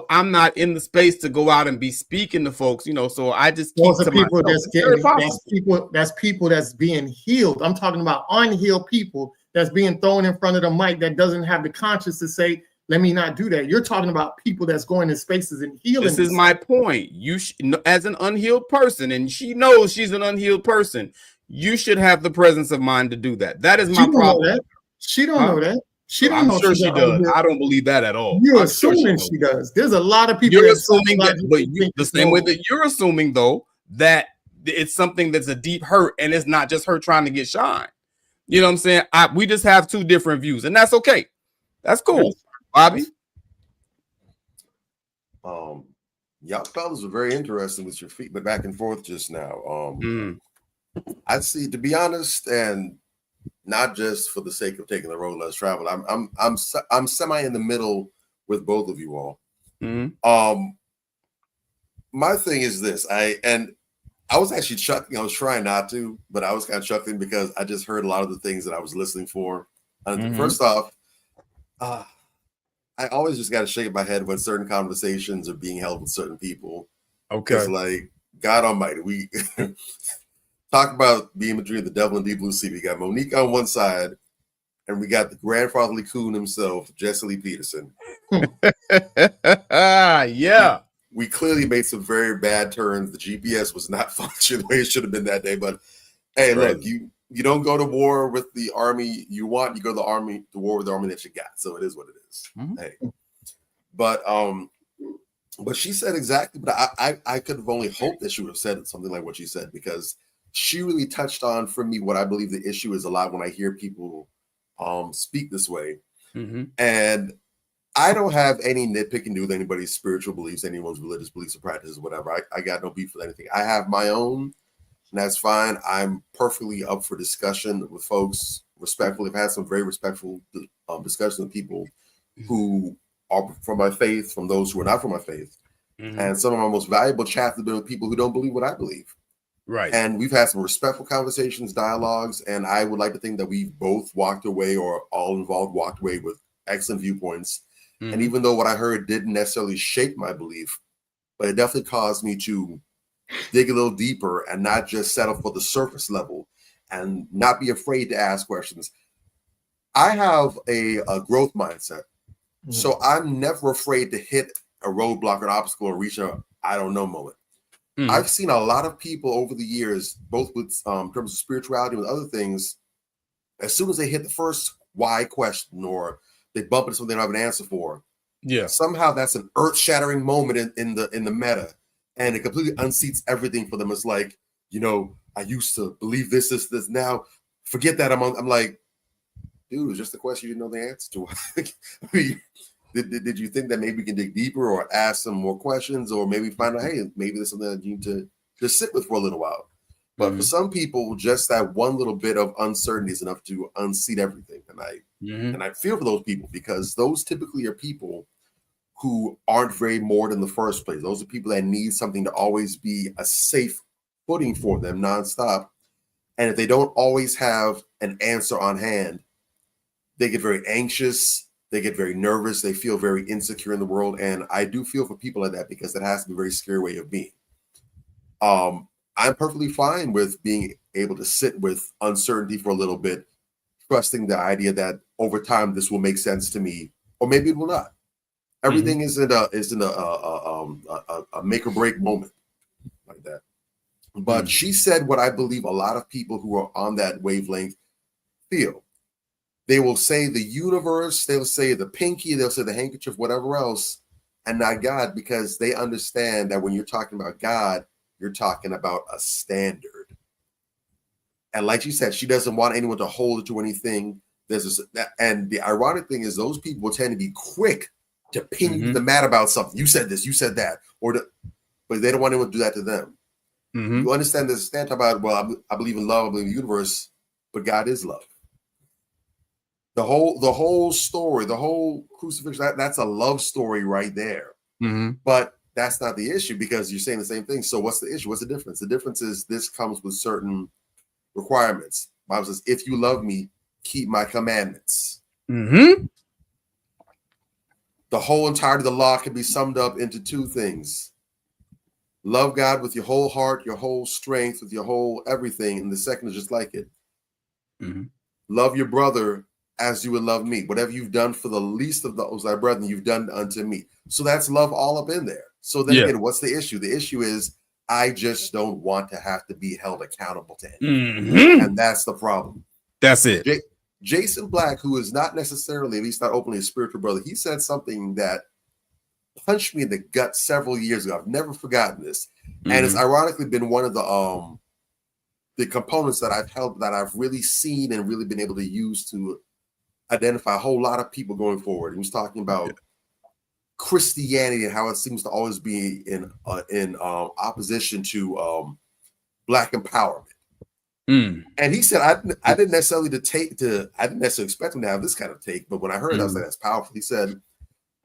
I'm not in the space to go out and be speaking to folks, so I just keep to people myself. That's people that's being healed. I'm talking about unhealed people that's being thrown in front of the mic that doesn't have the conscience to say, let me not do that. You're talking about people that's going in spaces and healing. This is my point. You as an unhealed person, and she knows she's an unhealed person, you should have the presence of mind to do that. That is my problem. She don't know that. She don't know. I'm sure she does. I don't believe that at all. You're assuming she does. There's a lot of people. You're assuming that, but the same way that you're assuming, though, that it's something that's a deep hurt, and it's not just her trying to get shine. You know what I'm saying? We just have two different views, and that's okay. That's cool. Bobby? Y'all fellas were very interesting with your feet, but back and forth just now. I see, to be honest, and not just for the sake of taking the road less traveled, I'm semi in the middle with both of you all. My thing is this, I was actually chuckling. I was trying not to, but I was kind of chuckling because I just heard a lot of the things that I was listening for. First off, I always just got to shake my head when certain conversations are being held with certain people. Okay. It's like, God almighty, we talk about being between the devil and deep blue sea. We got Monique on one side, and we got the grandfatherly coon himself, Jesse Lee Peterson. Yeah. We clearly made some very bad turns. The GPS was not functioning the way it should have been that day. But hey, look, you don't go to war with the army you want. You go to war with the army that you got. So it is what it is. Hey, but she said exactly. But I could have only hoped that she would have said something like what she said, because she really touched on, for me, what I believe the issue is a lot when I hear people speak this way. And I don't have any nitpicking to do with anybody's spiritual beliefs, anyone's religious beliefs or practices, whatever. I got no beef with anything. I have my own. And that's fine. I'm perfectly up for discussion with folks, respectfully. I've had some very respectful discussions with people who are from my faith, from those who are not from my faith. And some of my most valuable chats have been with people who don't believe what I believe. Right. And we've had some respectful conversations, dialogues, and I would like to think that we've both walked away, or all involved walked away, with excellent viewpoints. And even though what I heard didn't necessarily shape my belief, but it definitely caused me to dig a little deeper and not just settle for the surface level and not be afraid to ask questions. I have a growth mindset. So I'm never afraid to hit a roadblock or an obstacle or reach a I don't know moment. I've seen a lot of people over the years, both with terms of spirituality and with other things, as soon as they hit the first why question or they bump into something they don't have an answer for, somehow that's an earth-shattering moment in the meta. And it completely unseats everything for them. It's like, I used to believe this. Now, forget that. I'm like, dude, it's just a question you didn't know the answer to. I mean, did you think that maybe we can dig deeper or ask some more questions, or maybe find out, hey, maybe there's something that you need to just sit with for a little while? But for some people, just that one little bit of uncertainty is enough to unseat everything. And I feel for those people, because those typically are people who aren't very moored in the first place. Those are people that need something to always be a safe footing for them nonstop. And if they don't always have an answer on hand, they get very anxious They get very nervous. They feel very insecure in the world. And I do feel for people like that because it has to be a very scary way of being. I'm perfectly fine with being able to sit with uncertainty for a little bit, trusting the idea that over time this will make sense to me, or maybe it will not. Everything isn't a make or break moment like that. But she said what I believe a lot of people who are on that wavelength feel. They will say the universe, they'll say the pinky, they'll say the handkerchief, whatever else, and not God, because they understand that when you're talking about God, you're talking about a standard. And like she said, she doesn't want anyone to hold her to anything. And the ironic thing is those people tend to be quick to pin you the mat about something. You said this, you said that, but they don't want anyone to do that to them. You understand this stand about, well, I believe in love, I believe in the universe, but God is love. The whole story, the whole crucifixion, that's a love story right there. But that's not the issue, because you're saying the same thing. So what's the issue? What's the difference? The difference is this comes with certain requirements. The Bible says, if you love me, keep my commandments. The whole entirety of the law can be summed up into two things. Love God with your whole heart, your whole strength, with your whole everything. And the second is just like it. Love your brother as you would love me. Whatever you've done for the least of those thy brethren, you've done unto me. So that's love all up in there. So then again, what's the issue? The issue is I just don't want to have to be held accountable to anything. And that's the problem. That's it. Jason Black, who is not necessarily, at least not openly, a spiritual brother, he said something that punched me in the gut several years ago. I've never forgotten this. And it's ironically been one of the components that I've held, that I've really seen and really been able to use to identify a whole lot of people going forward. He was talking about Christianity and how it seems to always be in opposition to Black empowerment. And he said, I didn't necessarily expect him to have this kind of take, but when I heard it, I was like, that's powerful. He said,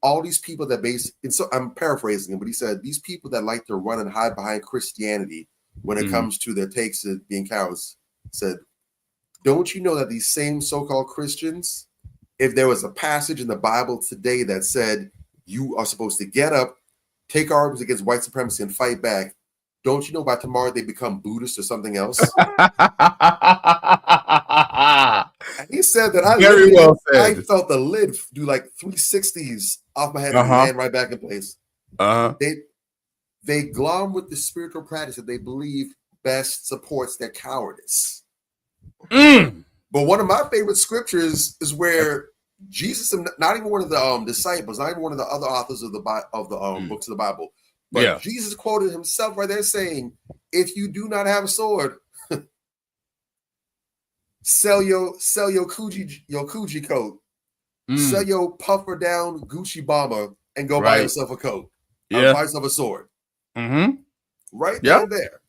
all these people that I'm paraphrasing him, but he said, these people that like to run and hide behind Christianity when it comes to their takes of being cowards, said, don't you know that these same so-called Christians, if there was a passage in the Bible today that said you are supposed to get up, take arms against white supremacy and fight back, don't you know by tomorrow they become Buddhists or something else? And he said that I felt the lid do like 360s off my head and land right back in place. They glom with the spiritual practice that they believe best supports their cowardice. But one of my favorite scriptures is where Jesus, not even one of the disciples, not even one of the other authors of the books of the Bible, but Jesus quoted himself right there saying, if you do not have a sword, sell your G.a.u.g.e coat, sell your puffer down Gucci bomber, and go buy yourself a coat. Buy yourself a sword. Right down there.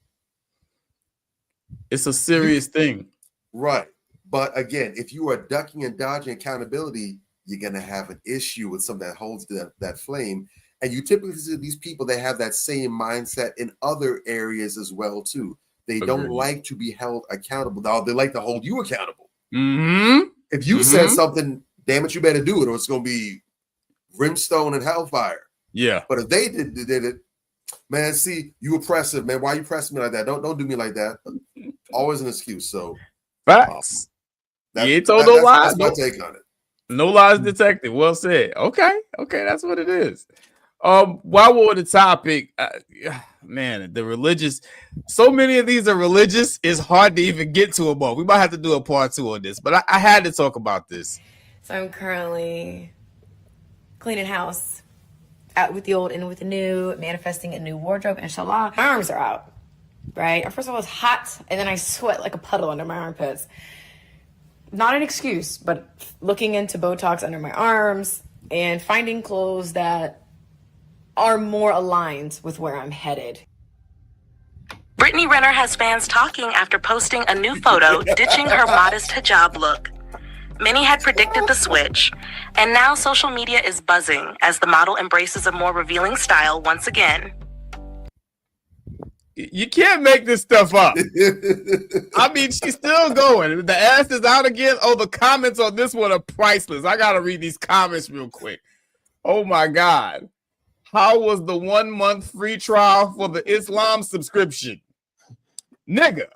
It's a serious thing. Right. But again, if you are ducking and dodging accountability, you're going to have an issue with something that holds that flame. And you typically see these people, they have that same mindset in other areas as well, too. They don't like to be held accountable. Now, they like to hold you accountable. If you said something, damn it, you better do it, or it's going to be brimstone and hellfire. But if they did it, man, see, you oppressive, man. Why you pressing me like that? Don't do me like that. Always an excuse. So facts. You ain't told no lies. That's my take on it. No lies detected. Well said. Okay, that's what it is. While we're on the topic, man, the religious, so many of these are religious, it's hard to even get to them all. We might have to do a part 2 on this, but I had to talk about this. So I'm currently cleaning house, out with the old and with the new, manifesting a new wardrobe, inshallah. My arms are out, right? First of all, it's hot, and then I sweat like a puddle under my armpits. Not an excuse, but looking into Botox under my arms and finding clothes that are more aligned with where I'm headed. Brittany Renner has fans talking after posting a new photo ditching her modest hijab look. Many had predicted the switch, and now social media is buzzing as the model embraces a more revealing style once again. You can't make this stuff up. I mean, she's still going. The ass is out again. Oh, the comments on this one are priceless. I gotta read these comments real quick. Oh my God. How was the 1 month free trial for the Islam subscription? Nigga.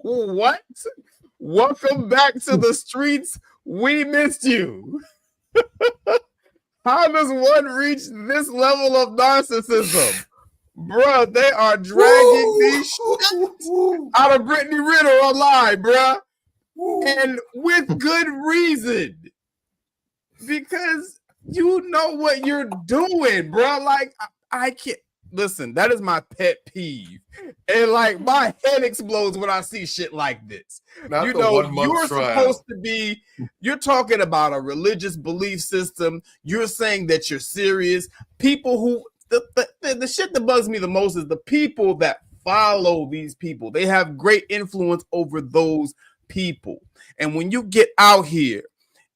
What? Welcome back to the streets. We missed you. How does one reach this level of narcissism? Bruh, they are dragging these shit out of Brittany Renner online, bruh. And with good reason. Because you know what you're doing, bruh. Like, I can't. Listen, that is my pet peeve. And like, my head explodes when I see shit like this. Not you the know, 1 month you're trial. supposed to be, you're talking about a religious belief system. You're saying that you're serious. People who, the shit that bugs me the most is the people that follow these people. They have great influence over those people. And when you get out here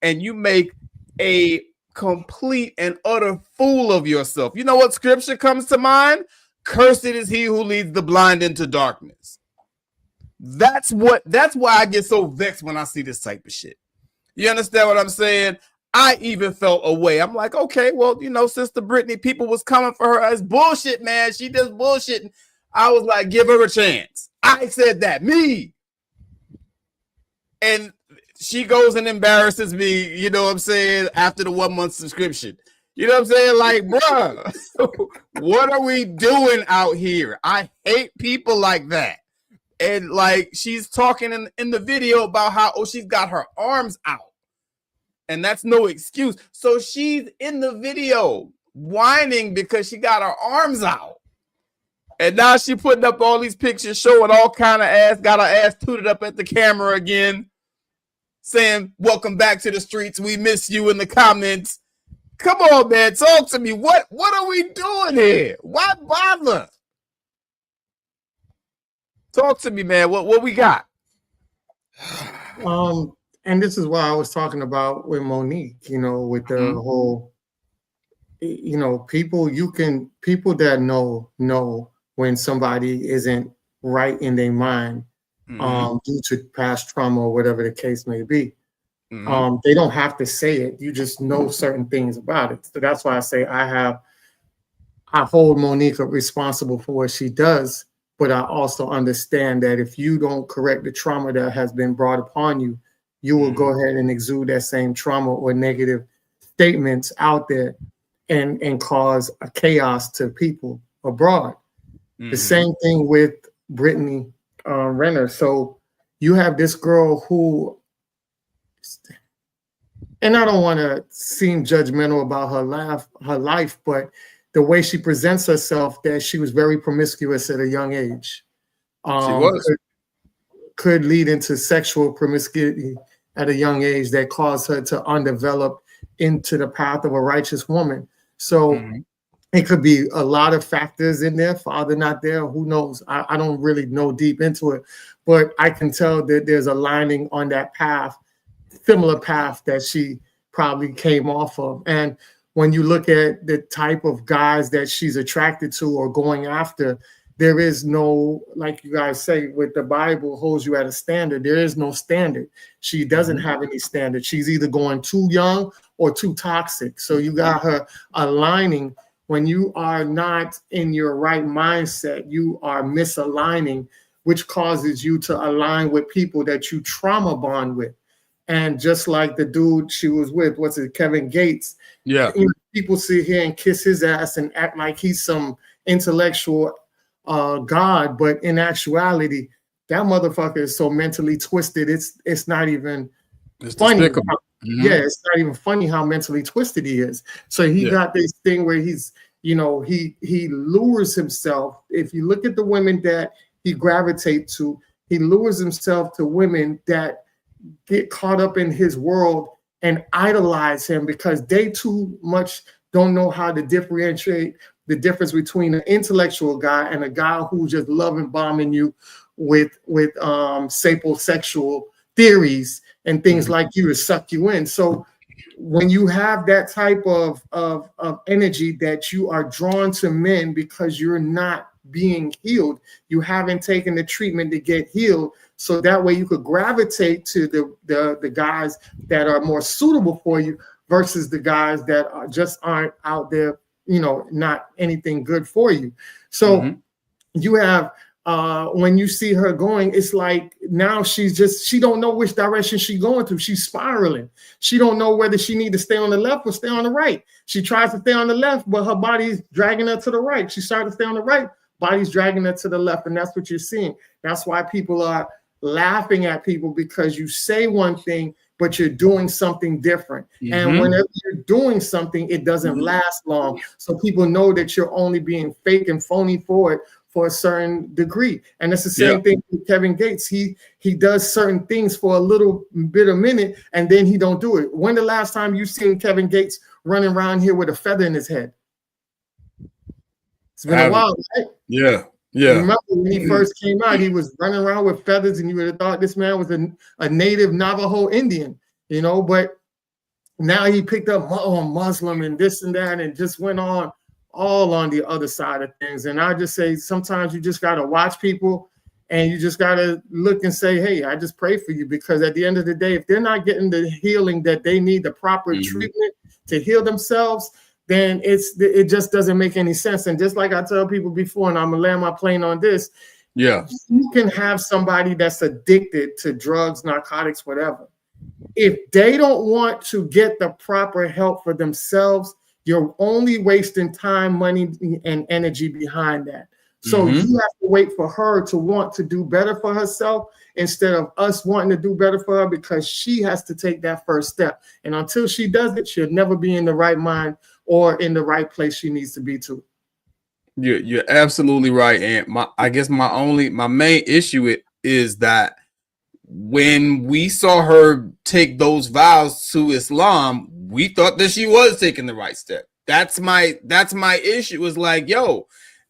and you make a complete and utter fool of yourself, you know what scripture comes to mind? Cursed is he who leads the blind into darkness. That's why I get so vexed when I see this type of shit. You understand what I'm saying? I even felt away. I'm like, okay, well, you know, Sister Brittany, people was coming for her as bullshit, man. She just bullshitting. I was like, give her a chance. I said that, me. And she goes and embarrasses me, you know what I'm saying, after the 1 month subscription. You know what I'm saying? Like, bruh, what are we doing out here? I hate people like that. And like, she's talking in the video about how, she's got her arms out. And that's no excuse. So she's in the video whining because she got her arms out. And now she putting up all these pictures showing all kind of ass, got her ass tooted up at the camera again, saying, welcome back to the streets. We miss you in the comments. Come on, man. Talk to me. What are we doing here? Why bother? Talk to me, man. What we got? And this is what I was talking about with Monique, you know, with the whole, you know, people that know when somebody isn't right in their mind, due to past trauma or whatever the case may be. They don't have to say it. You just know certain things about it. So that's why I say I hold Monique responsible for what she does, but I also understand that if you don't correct the trauma that has been brought upon you, you will go ahead and exude that same trauma or negative statements out there and cause a chaos to people abroad. The same thing with Brittany Renner. So you have this girl who, and I don't want to seem judgmental about her life, but the way she presents herself, that she was very promiscuous at a young age. She was. Could lead into sexual promiscuity at a young age that caused her to undevelop into the path of a righteous woman. So it could be a lot of factors in there. Father not there, who knows? I don't really know deep into it, but I can tell that there's a lining on that path, similar path that she probably came off of. And when you look at the type of guys that she's attracted to or going after, there is no, like you guys say, with the Bible holds you at a standard. There is no standard. She doesn't have any standard. She's either going too young or too toxic. So you got her aligning. When you are not in your right mindset, you are misaligning, which causes you to align with people that you trauma bond with. And just like the dude she was with, what's it, Kevin Gates? Yeah. You know, people sit here and kiss his ass and act like he's some intellectual God, but in actuality, that motherfucker is so mentally twisted. It's not even funny. Yeah, it's not even funny how mentally twisted he is. So he got this thing where he's, you know, he lures himself. If you look at the women that he gravitates to, he lures himself to women that get caught up in his world and idolize him because they too much don't know how to differentiate the difference between an intellectual guy and a guy who's just loving bombing you with sapiosexual theories and things like you to suck you in. So when you have that type of energy that you are drawn to men because you're not being healed. You haven't taken the treatment to get healed. So that way you could gravitate to the guys that are more suitable for you versus the guys that just aren't out there, not anything good for you. So you have, when you see her going, it's like now she don't know which direction she's going to. She's spiraling. She don't know whether she need to stay on the left or stay on the right. She tries to stay on the left, but her body's dragging her to the right. She started to stay on the right, body's dragging her to the left. And that's what you're seeing. That's why people are laughing at people, because you say one thing, but you're doing something different. And whenever you're doing something, it doesn't last long. So people know that you're only being fake and phony for it for a certain degree. And it's the same thing with Kevin Gates. He does certain things for a little bit a minute, and then he don't do it. When the last time you seen Kevin Gates running around here with a feather in his head? It's been a while, right? Yeah. Remember when he first came out, he was running around with feathers, and you would have thought this man was a native Navajo Indian, but now he picked up on Muslim and this and that, and just went on all on the other side of things. And I just say, sometimes you just got to watch people, and you just got to look and say, hey, I just pray for you, because at the end of the day, if they're not getting the healing that they need, the proper treatment to heal themselves, then it just doesn't make any sense. And just like I tell people before, and I'm gonna land my plane on this, you can have somebody that's addicted to drugs, narcotics, whatever. If they don't want to get the proper help for themselves, you're only wasting time, money, and energy behind that. So you have to wait for her to want to do better for herself, instead of us wanting to do better for her, because she has to take that first step. And until she does it, she'll never be in the right mind or in the right place she needs to be to. You're absolutely right. And I guess my main issue is that when we saw her take those vows to Islam, we thought that she was taking the right step. That's my issue. It's like,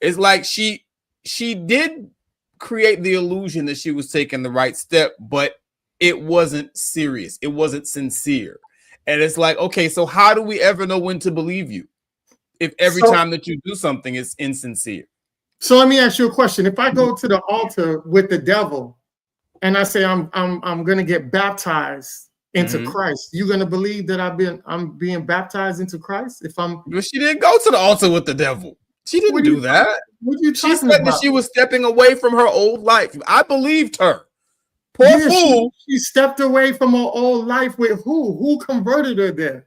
it's like she did create the illusion that she was taking the right step, but it wasn't serious. It wasn't sincere. And it's like, okay, so how do we ever know when to believe you if every time that you do something is insincere? So let me ask you a question. If I go to the altar with the devil and I say I'm going to get baptized into Christ, you going to believe that I'm being baptized into Christ? But she didn't go to the altar with the devil. She didn't do that. She said that she was stepping away from her old life. I believed her. Poor fool. She stepped away from her old life with who? Who converted her there?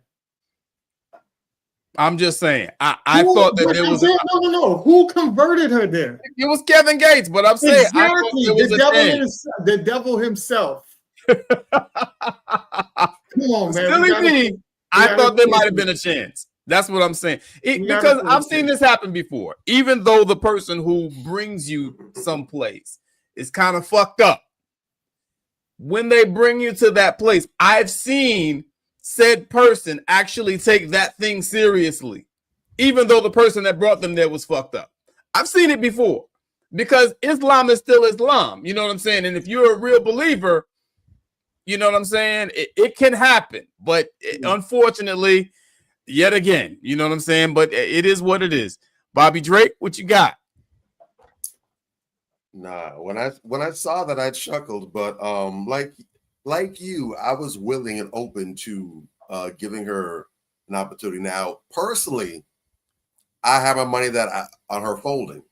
I'm just saying. I thought that there was no. Who converted her there? It was Kevin Gates, but I'm saying exactly the devil himself. Come on, man. Silly me. I thought there might have been a chance. That's what I'm saying. Because I've seen this happen before. Even though the person who brings you someplace is kind of fucked up, when they bring you to that place, I've seen said person actually take that thing seriously, even though the person that brought them there was fucked up. I've seen it before, because Islam is still Islam. You know what I'm saying? And if you're a real believer, you know what I'm saying? It can happen. But unfortunately, yet again, you know what I'm saying? But it is what it is. Bobby Drake, what you got? Nah, when I saw that, I chuckled, but like you, I was willing and open to giving her an opportunity. Now, personally, I have my money on her folding,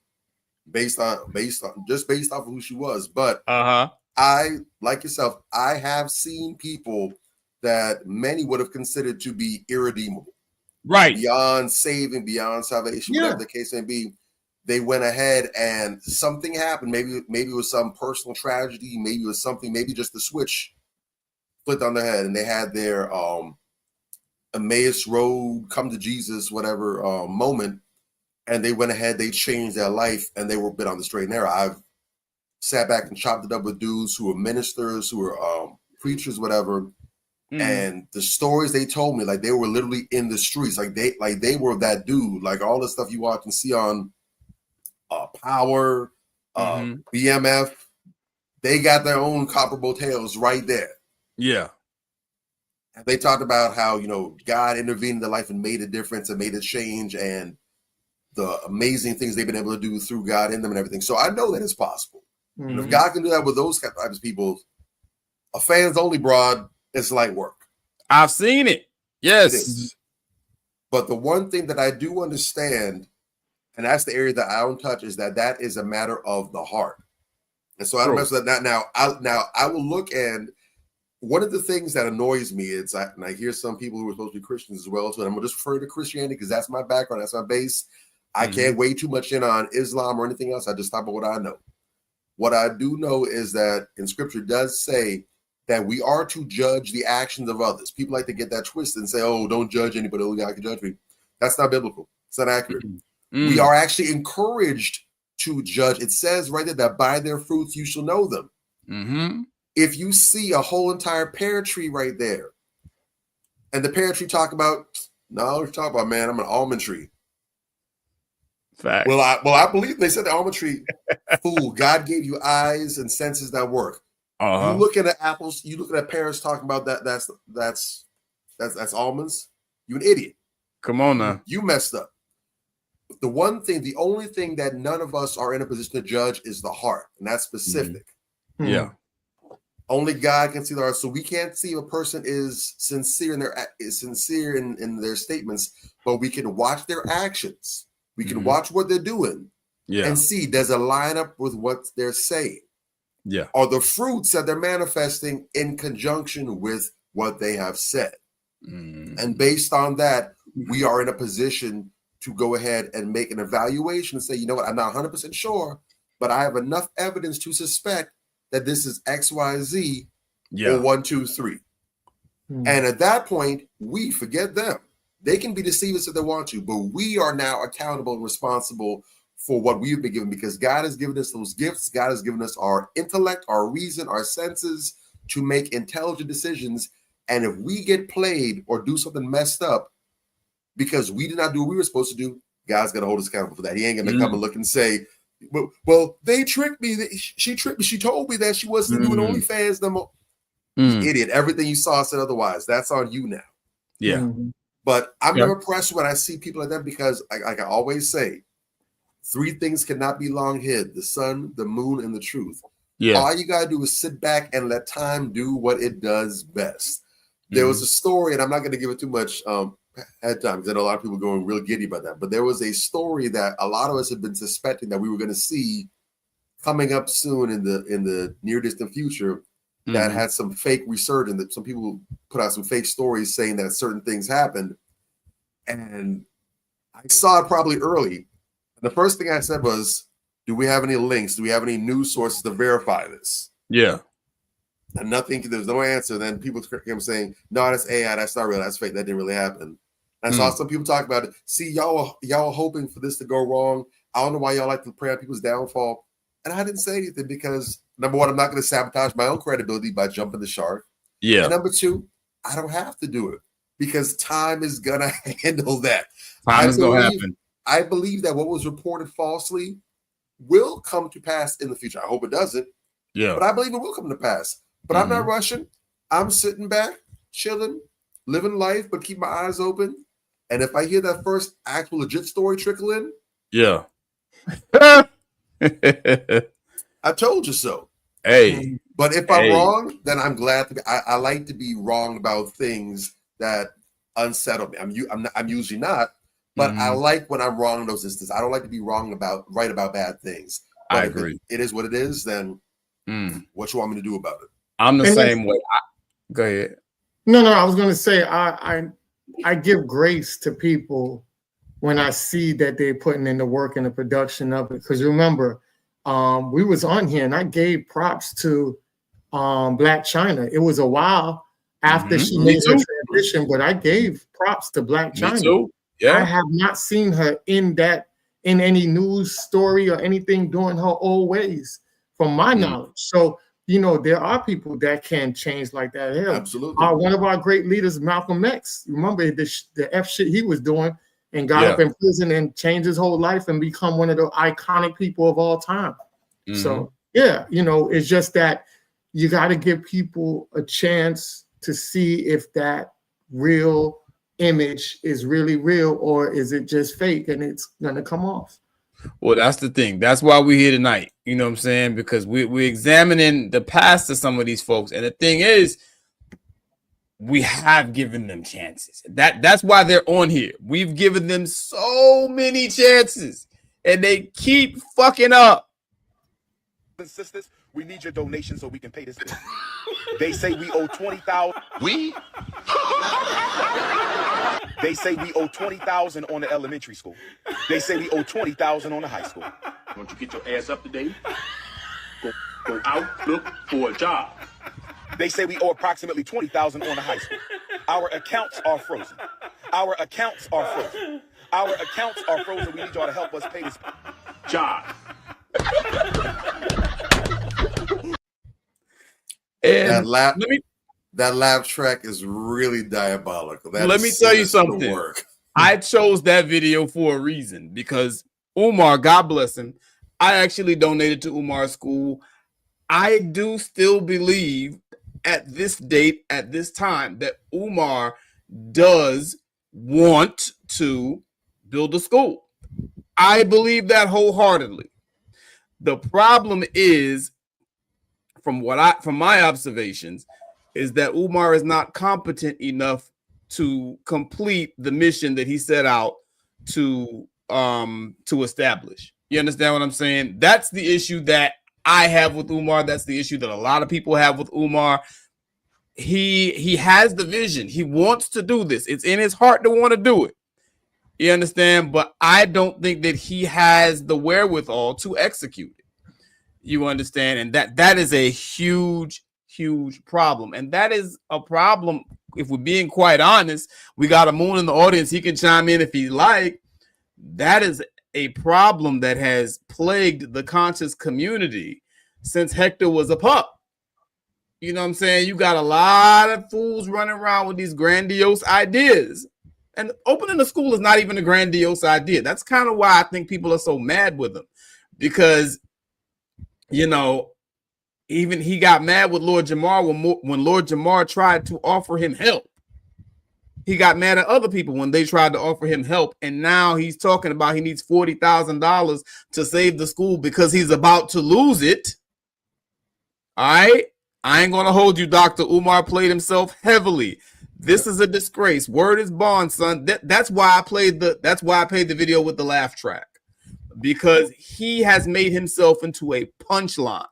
based off of who she was. But I, like yourself, I have seen people that many would have considered to be irredeemable, right? Beyond saving, beyond salvation, whatever the case may be. They went ahead and something happened. Maybe it was some personal tragedy. Maybe it was something. Maybe just the switch flipped on their head, and they had their Emmaus Road, come to Jesus, whatever moment, and they went ahead. They changed their life, and they were a bit on the straight and narrow. I've sat back and chopped it up with dudes who were ministers, who were preachers, whatever, and the stories they told me, like they were literally in the streets, like they were that dude, like all the stuff you watch and see on Power, BMF, they got their own comparable tales right there. Yeah. They talked about how, God intervened in their life and made a difference and made a change. And the amazing things they've been able to do through God in them and everything. So I know that it's possible. And if God can do that with those types of people, a fans only broad, it's light work. I've seen it. Yes. It is. But the one thing that I do understand, and that's the area that I don't touch, is that is a matter of the heart. And so I don't mess with that. Now I will look, and one of the things that annoys me is, and I hear some people who are supposed to be Christians as well, so I'm going to just refer to Christianity because that's my background, that's my base. I can't weigh too much in on Islam or anything else. I just stop at what I know. What I do know is that in Scripture does say that we are to judge the actions of others. People like to get that twisted and say, oh, don't judge anybody, only God can judge me. That's not biblical. It's not accurate. We are actually encouraged to judge. It says right there that by their fruits you shall know them. If you see a whole entire pear tree right there, and the pear tree talk about, no, let's talk about, man, I'm an almond tree. Fact. Well, I believe they said the almond tree, fool, God gave you eyes and senses that work. You look at apples, you look at pears talking about that's almonds. You an idiot. Come on now. You messed up. The only thing that none of us are in a position to judge is the heart, and that's specific. Yeah. Only God can see the heart. So we can't see if a person is sincere in their statements, but we can watch their actions. We can watch what they're doing and see, does it line up with what they're saying? Yeah. Are the fruits that they're manifesting in conjunction with what they have said? And based on that, we are in a position to go ahead and make an evaluation and say, you know what, I'm not 100% sure, but I have enough evidence to suspect that this is X, Y, Z, or 1, 2, 3. And at that point, we forget them. They can be deceivers if they want to, but we are now accountable and responsible for what we've been given, because God has given us those gifts. God has given us our intellect, our reason, our senses to make intelligent decisions. And if we get played or do something messed up because we did not do what we were supposed to do, God's going to hold us accountable for that. He ain't going to come and look and say, well, they tricked me. She tricked me. She told me that she wasn't doing OnlyFans no more. Idiot. Everything you saw said otherwise. That's on you now. Yeah. But I'm never impressed when I see people like that, because like I always say, 3 things cannot be long hid: the sun, the moon, and the truth. Yeah. All you got to do is sit back and let time do what it does best. There was a story, and I'm not going to give it too much head time, because I know a lot of people going real giddy about that. But there was a story that a lot of us have been suspecting that we were going to see coming up soon in the near distant future, that had some fake resurgence. That some people put out some fake stories saying that certain things happened. And I saw it probably early. The first thing I said was, do we have any links? Do we have any news sources to verify this? Yeah. And nothing, there's no answer. Then people kept saying, no, that's AI, that's not real, that's fake, that didn't really happen. And I saw some people talk about it. See, y'all are hoping for this to go wrong. I don't know why y'all like to pray on people's downfall. And I didn't say anything because, number one, I'm not going to sabotage my own credibility by jumping the shark. Yeah. And number 2, I don't have to do it because time is going to handle that. Time is going to happen. I believe that what was reported falsely will come to pass in the future. I hope it doesn't. Yeah. But I believe it will come to pass. But I'm not rushing. I'm sitting back, chilling, living life, but keep my eyes open. And if I hear that first actual legit story trickle in, yeah. I told you so. Hey. But if I'm wrong, then I'm glad to be. I like to be wrong about things that unsettle me. I'm usually not, but I like when I'm wrong in those instances. I don't like to be right about bad things. But I agree. It is what it is. Then what you want me to do about it? I'm the same way. Go ahead. No, I was going to say I give grace to people when I see that they're putting in the work and the production of it. Because remember, we was on here and I gave props to Black China. It was a while after she made her transition, but I gave props to Black China. Me too. Yeah. I have not seen her in any news story or anything doing her old ways, from my knowledge. So, there are people that can change like that. Hell, absolutely. One of our great leaders, Malcolm X, remember the F shit he was doing and got up in prison and changed his whole life and become one of the iconic people of all time. So, it's just that you got to give people a chance to see if that real image is really real, or is it just fake and it's gonna come off? Well, that's the thing. That's why we're here tonight. You know what I'm saying? Because we're examining the past of some of these folks. And the thing is, we have given them chances. That's why they're on here. We've given them so many chances, and they keep fucking up. Sisters, we need your donation so we can pay this bill. They say we owe 20,000. We? They say we owe 20,000 on the elementary school. They say we owe 20,000 on the high school. Won't you get your ass up to date? Go out, look for a job. They say we owe approximately 20,000 on the high school. Our accounts are frozen. Our accounts are frozen. Our accounts are frozen. We need y'all to help us pay this job. And that laugh track is really diabolical. Let me tell you something. I chose that video for a reason, because Umar, God bless him, I actually donated to Umar's school. I do still believe at this date, at this time, that Umar does want to build a school. I believe that wholeheartedly. The problem is, from my observations, is that Umar is not competent enough to complete the mission that he set out to establish. You understand what I'm saying? That's the issue that I have with Umar. That's the issue that a lot of people have with Umar. He has the vision. He wants to do this. It's in his heart to want to do it. You understand? But I don't think that he has the wherewithal to execute it. You understand? And that is a huge problem. And that is a problem, if we're being quite honest. We got a Moon in the audience. He can chime in if he like. That is a problem that has plagued the conscious community since Hector was a pup. You know what I'm saying? You got a lot of fools running around with these grandiose ideas. And opening a school is not even a grandiose idea. That's kind of why I think people are so mad with him. Because, you know, even he got mad with Lord Jamar when Lord Jamar tried to offer him help. He got mad at other people when they tried to offer him help. And now he's talking about he needs $40,000 to save the school because he's about to lose it. All right. I ain't going to hold you, Dr. Umar played himself heavily. This is a disgrace. Word is bond, son. That's why I played the video with the laugh track, because he has made himself into a punchline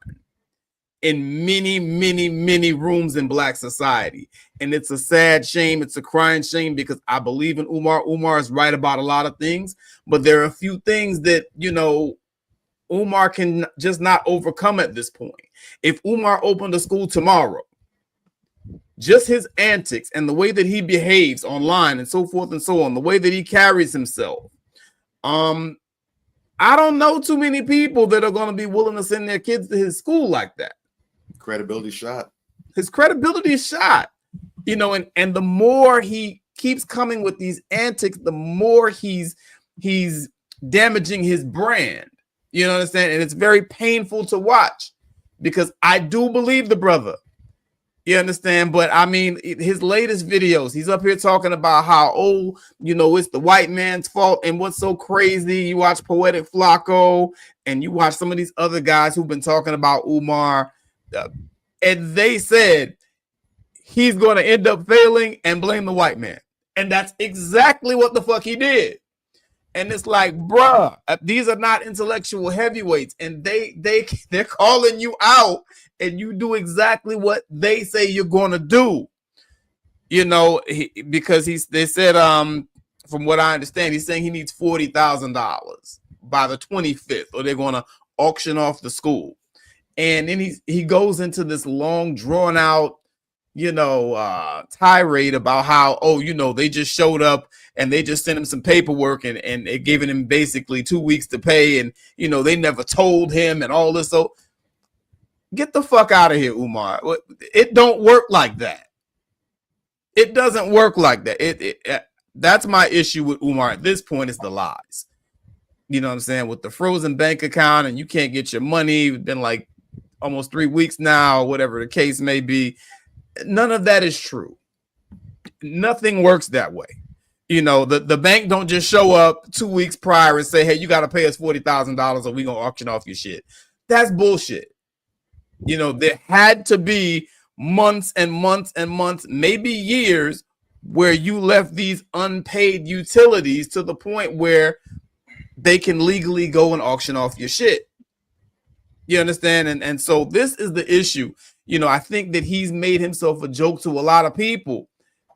in many rooms in Black society. And it's a sad shame. It's a crying shame, because I believe in Umar. Umar is right about a lot of things, but there are a few things that, you know, Umar can just not overcome at this point. If Umar opened a school tomorrow, just his antics and the way that he behaves online and so forth and so on, the way that he carries himself, I don't know too many people that are going to be willing to send their kids to his school like that. Credibility shot. His credibility is shot. You know, and the more he keeps coming with these antics, the more he's damaging his brand. You know what I'm saying? And it's very painful to watch, because I do believe the brother. You understand? But I mean, his latest videos, he's up here talking about how, oh, you know, it's the white man's fault. And what's so crazy, you watch Poetic Flacco and you watch some of these other guys who've been talking about Umar, and they said he's going to end up failing and blame the white man. And that's exactly what the fuck he did. And it's like, bruh, these are not intellectual heavyweights, and they're calling you out, and you do exactly what they say you're going to do. You know, because they said, from what I understand, he's saying he needs $40,000 by the 25th, or they're going to auction off the school. And then he goes into this long, drawn out, you know, tirade about how, oh, you know, they just showed up and they just sent him some paperwork and it giving him basically 2 weeks to pay. And, you know, they never told him and all this. So get the fuck out of here, Umar. It don't work like that. It doesn't work like that. That's my issue with Umar at this point, is the lies. You know what I'm saying? With the frozen bank account and you can't get your money. It's been like almost 3 weeks now, whatever the case may be. None of that is true. Nothing works that way. You know, the bank don't just show up 2 weeks prior and say, hey, you got to pay us $40,000 or we're going to auction off your shit. That's bullshit. You know, there had to be months and months and months, maybe years, where you left these unpaid utilities to the point where they can legally go and auction off your shit. You understand? And so this is the issue. You know, I think that he's made himself a joke to a lot of people.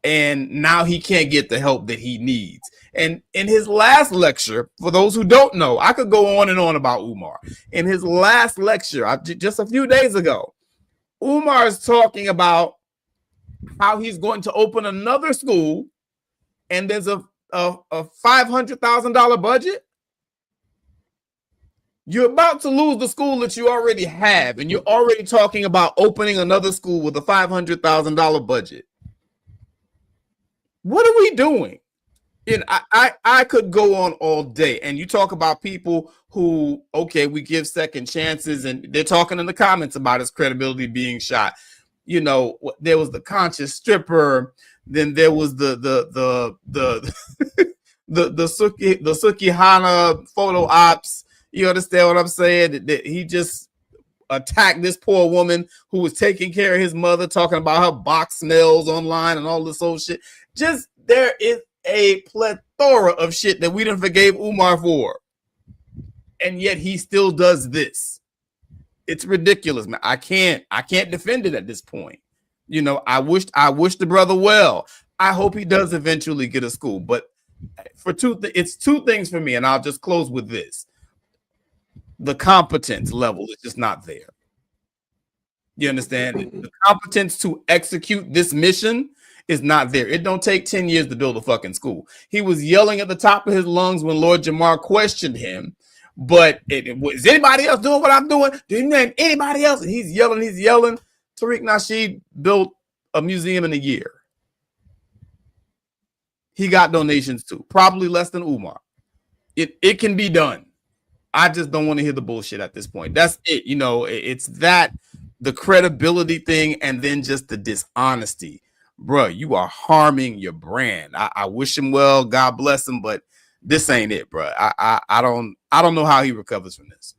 And now he can't get the help that he needs. And in his last lecture, for those who don't know, I could go on and on about Umar. In his last lecture, just a few days ago, Umar is talking about how he's going to open another school, and there's a $500,000 budget. You're about to lose the school that you already have, and you're already talking about opening another school with a $500,000 budget. What are we doing? And I could go on all day. And you talk about people who, okay, we give second chances, and they're talking in the comments about his credibility being shot. You know, there was the conscious stripper, then there was the Sukihana photo ops. You understand what I'm saying? That he just attacked this poor woman who was taking care of his mother, talking about her box smells online and all this old shit. Just there is a plethora of shit that we done forgave Umar for, and yet he still does this. It's ridiculous, man. I can't defend it at this point. You know, I wish the brother well. I hope he does eventually get a school, but it's two things for me, and I'll just close with this. The competence level is just not there. You understand? The competence to execute this mission is not there. It don't take 10 years to build a fucking school. He was yelling at the top of his lungs when Lord Jamar questioned him, but is anybody else doing what I'm doing? Do you name anybody else? And he's yelling. Tariq Nasheed built a museum in a year. He got donations too, probably less than Umar. It can be done. I just don't want to hear the bullshit at this point. That's it. You know, it's that, the credibility thing, and then just the dishonesty. Bro, you are harming your brand. I wish him well. God bless him, but this ain't it, bro. I don't know how he recovers from this.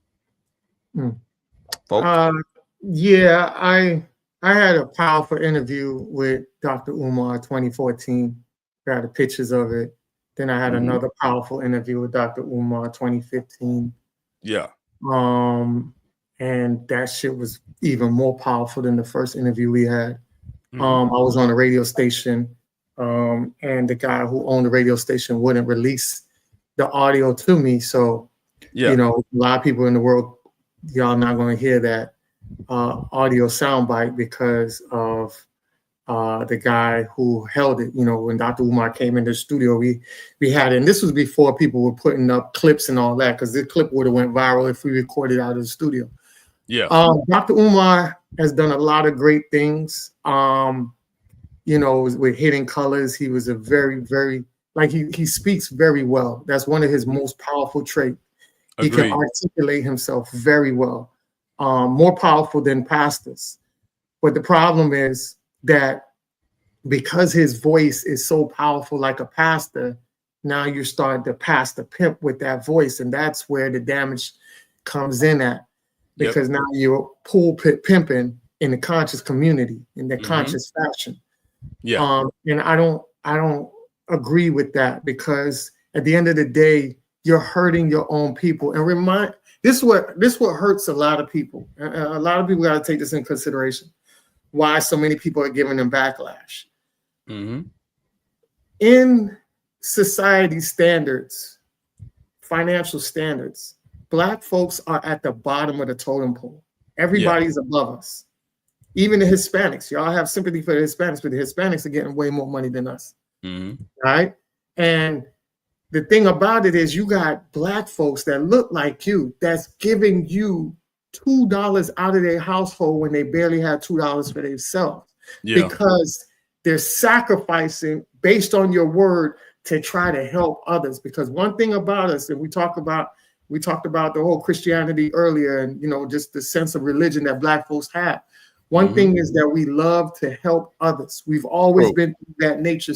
Yeah, I had a powerful interview with Dr. Umar 2014. Got the pictures of it. Then I had another powerful interview with Dr. Umar 2015. Yeah. And that shit was even more powerful than the first interview we had. I was on a radio station, and the guy who owned the radio station wouldn't release the audio to me. So, you know, a lot of people in the world, y'all not going to hear that audio soundbite because of the guy who held it. You know, when Dr. Umar came into the studio, we had it. And this was before people were putting up clips and all that, because this clip would have went viral if we recorded out of the studio. Yeah. Dr. Umar has done a lot of great things. You know, with Hidden Colors, he was a very, very, like, he speaks very well. That's one of his most powerful traits. He can articulate himself very well, more powerful than pastors. But the problem is that because his voice is so powerful like a pastor, now you're starting to pastor pimp with that voice, and that's where the damage comes in at. Because now you're pulpit pimping in the conscious community, in the conscious fashion. Yeah. And I don't agree with that, because at the end of the day, you're hurting your own people. And this what hurts a lot of people. A lot of people got to take this in consideration. Why so many people are giving them backlash. In society standards, financial standards, Black folks are at the bottom of the totem pole. Everybody's above us. Even the Hispanics. Y'all have sympathy for the Hispanics, but the Hispanics are getting way more money than us. Right? And the thing about it is, you got Black folks that look like you, that's giving you $2 out of their household when they barely have $2 for themselves. Because they're sacrificing based on your word to try to help others. Because one thing about us, and we talked about the whole Christianity earlier, and you know, just the sense of religion that Black folks have. One thing is that we love to help others. We've always been that nature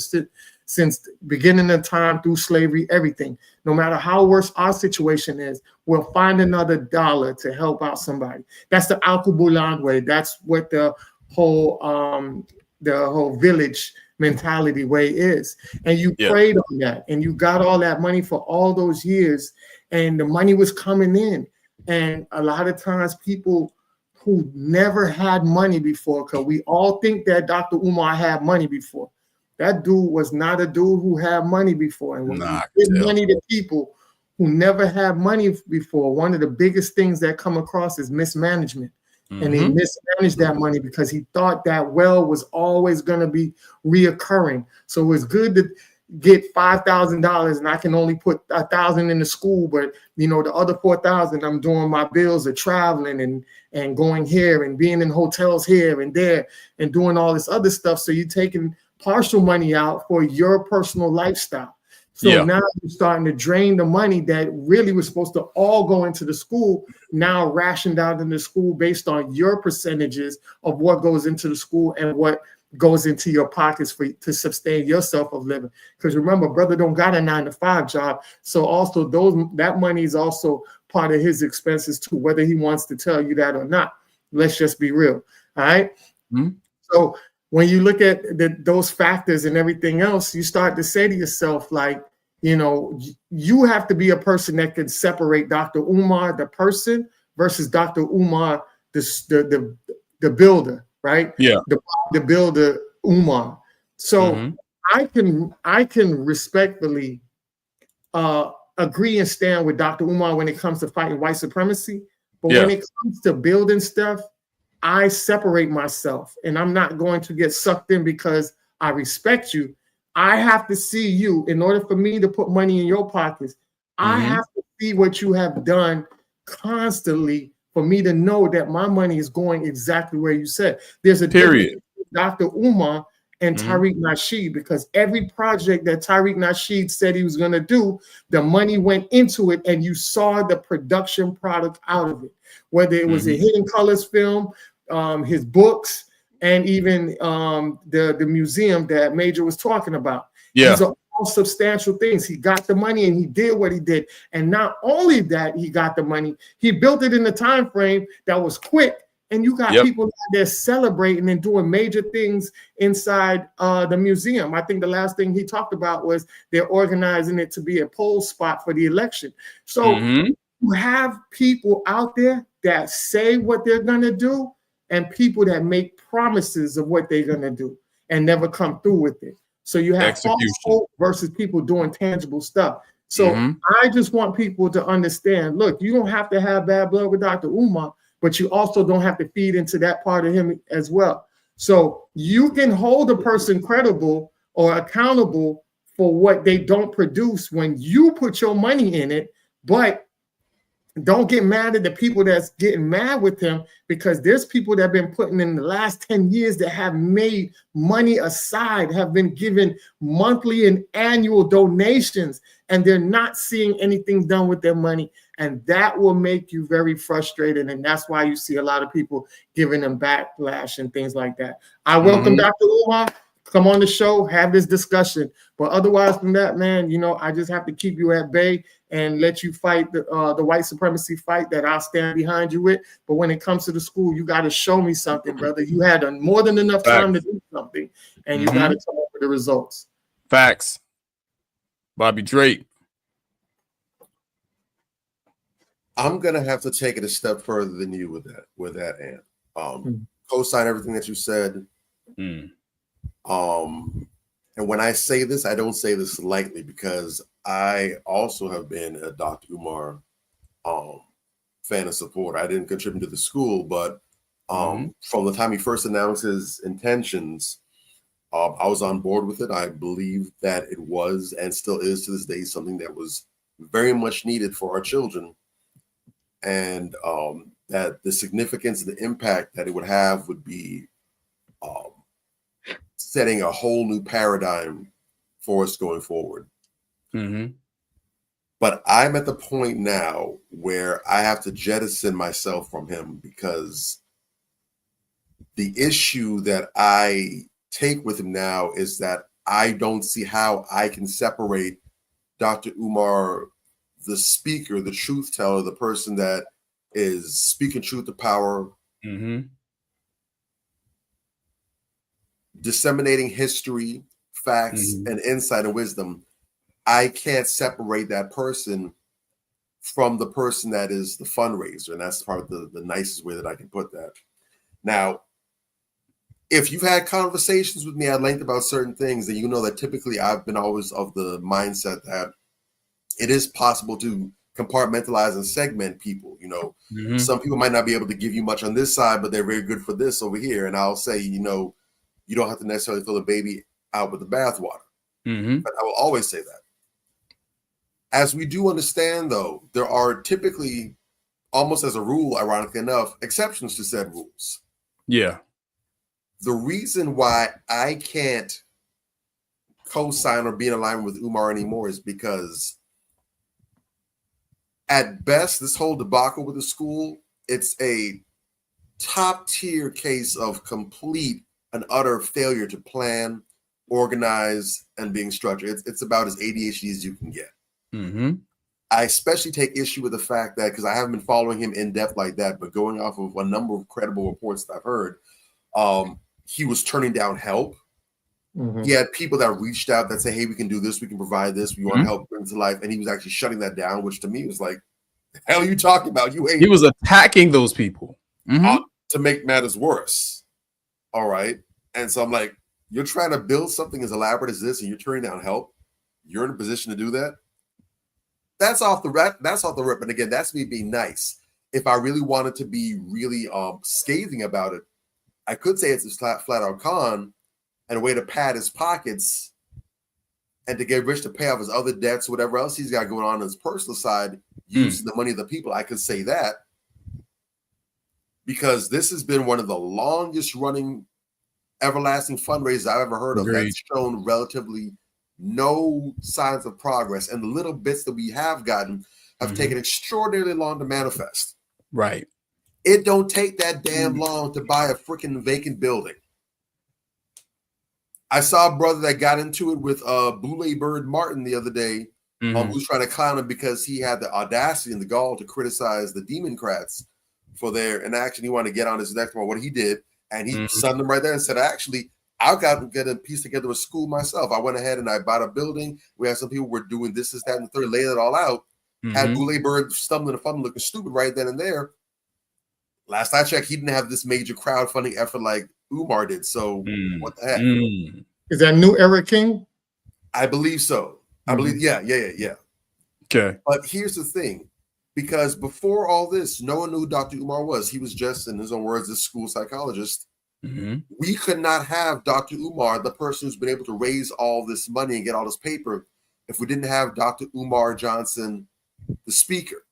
since the beginning of time through slavery, everything. No matter how worse our situation is, we'll find another dollar to help out somebody. That's the Alkebulan way. That's what the whole village mentality way is. And you prayed on that, and you got all that money for all those years, and the money was coming in. And a lot of times people who never had money before, because we all think that Dr. Umar had money before. That dude was not a dude who had money before. And when you give money to people who never had money before, one of the biggest things that come across is mismanagement. And he mismanaged that money because he thought that well was always going to be reoccurring. So it was good to get $5,000 and I can only put $1,000 in the school, but the other $4,000 I'm doing my bills of traveling and going here and being in hotels here and there and doing all this other stuff. So you're taking partial money out for your personal lifestyle. So now you're starting to drain the money that really was supposed to all go into the school, now rationed out in the school based on your percentages of what goes into the school and what goes into your pockets to sustain yourself of living. Because remember, brother don't got a 9-to-5 job. So also that money is also part of his expenses too, whether he wants to tell you that or not. Let's just be real. All right. So when you look at those factors and everything else, you start to say to yourself, like, you have to be a person that can separate Dr. Umar, the person, versus Dr. Umar, the builder, right? Yeah. The builder, Umar. So I can respectfully agree and stand with Dr. Umar when it comes to fighting white supremacy. But when it comes to building stuff, I separate myself, and I'm not going to get sucked in because I respect you. I have to see you in order for me to put money in your pockets. I have to see what you have done constantly for me to know that my money is going exactly where you said. There's a difference between Dr. Umar and Tariq Nasheed, because every project that Tariq Nasheed said he was going to do, the money went into it, and you saw the production product out of it. Whether it was a Hidden Colors film, his books, and even the museum that Major was talking about. These are all substantial things. He got the money and he did what he did. And not only that he got the money, he built it in the time frame that was quick. And you got people out there celebrating and doing major things inside the museum. I think the last thing he talked about was they're organizing it to be a poll spot for the election. So you have people out there that say what they're going to do and people that make promises of what they're going to do and never come through with it. So you have false hope versus people doing tangible stuff. So I just want people to understand, look, you don't have to have bad blood with Dr. Umar, but you also don't have to feed into that part of him as well. So you can hold a person credible or accountable for what they don't produce when you put your money in it, but don't get mad at the people that's getting mad with him, because there's people that have been putting in the last 10 years that have made money aside, have been given monthly and annual donations, and they're not seeing anything done with their money. And that will make you very frustrated. And that's why you see a lot of people giving them backlash and things like that. I welcome Dr. Umar. Come on the show, have this discussion. But otherwise from that, man, I just have to keep you at bay and let you fight the white supremacy fight that I'll stand behind you with. But when it comes to the school, you got to show me something, brother. You had more than enough time to do something, and you got to come up with the results. Facts. Bobby Drake. I'm gonna have to take it a step further than you with that, Ant. Co-sign everything that you said. And when I say this, I don't say this lightly, because I also have been a Dr. Umar fan and supporter. I didn't contribute to the school, but from the time he first announced his intentions, I was on board with it. I believe that it was and still is to this day something that was very much needed for our children, and that the significance and the impact that it would have would be setting a whole new paradigm for us going forward. But I'm at the point now where I have to jettison myself from him, because the issue that I take with him now is that I don't see how I can separate Dr. Umar, the speaker, the truth teller, the person that is speaking truth to power, disseminating history, facts, and insight and wisdom. I can't separate that person from the person that is the fundraiser. And that's probably the nicest way that I can put that. Now, if you've had conversations with me at length about certain things, then you know that typically I've been always of the mindset that it is possible to compartmentalize and segment people. You know, some people might not be able to give you much on this side, but they're very good for this over here. And I'll say, you know, you don't have to necessarily throw the baby out with the bathwater. But I will always say that. As we do understand, though, there are typically, almost as a rule, ironically enough, exceptions to said rules. Yeah. The reason why I can't co-sign or be in alignment with Umar anymore is because at best, this whole debacle with the school, it's a top tier case of complete and utter failure to plan, organize, and being structured. It's about as ADHD as you can get. I especially take issue with the fact that, because I haven't been following him in depth like that, but going off of a number of credible reports that I've heard, he was turning down help. He had people that reached out that say, hey, we can do this, we can provide this, we want to help bring to life. And he was actually shutting that down, which to me was like, the hell are you talking about? He was attacking those people to make matters worse. All right. And so I'm like, you're trying to build something as elaborate as this and you're turning down help. You're in a position to do that. That's off the rip. And again, that's me being nice. If I really wanted to be really scathing about it, I could say it's a flat out con and a way to pad his pockets and to get rich to pay off his other debts, whatever else he's got going on his personal side, using the money of the people. I could say that because this has been one of the longest running everlasting fundraisers I've ever heard of. That's shown relatively no signs of progress, and the little bits that we have gotten have taken extraordinarily long to manifest. Right. It don't take that damn long to buy a freaking vacant building. I saw a brother that got into it with Boule Bird Martin the other day, who's trying to clown him because he had the audacity and the gall to criticize the Democrats for their inaction. He wanted to get on his neck for what he did, and he sunned them right there and said, actually, I've got to get a piece together with school myself. I went ahead and I bought a building. We had some people were doing this, that, and the third, laid it all out. Had Boule Bird stumbling and fumbling, looking stupid right then and there. Last I checked, he didn't have this major crowdfunding effort like Umar did. So what the heck? Is that New Era King? I believe so. I believe, yeah. Okay. But here's the thing. Because before all this, no one knew who Dr. Umar was. He was just, in his own words, a school psychologist. We could not have Dr. Umar, the person who's been able to raise all this money and get all this paper, if we didn't have Dr. Umar Johnson, the speaker.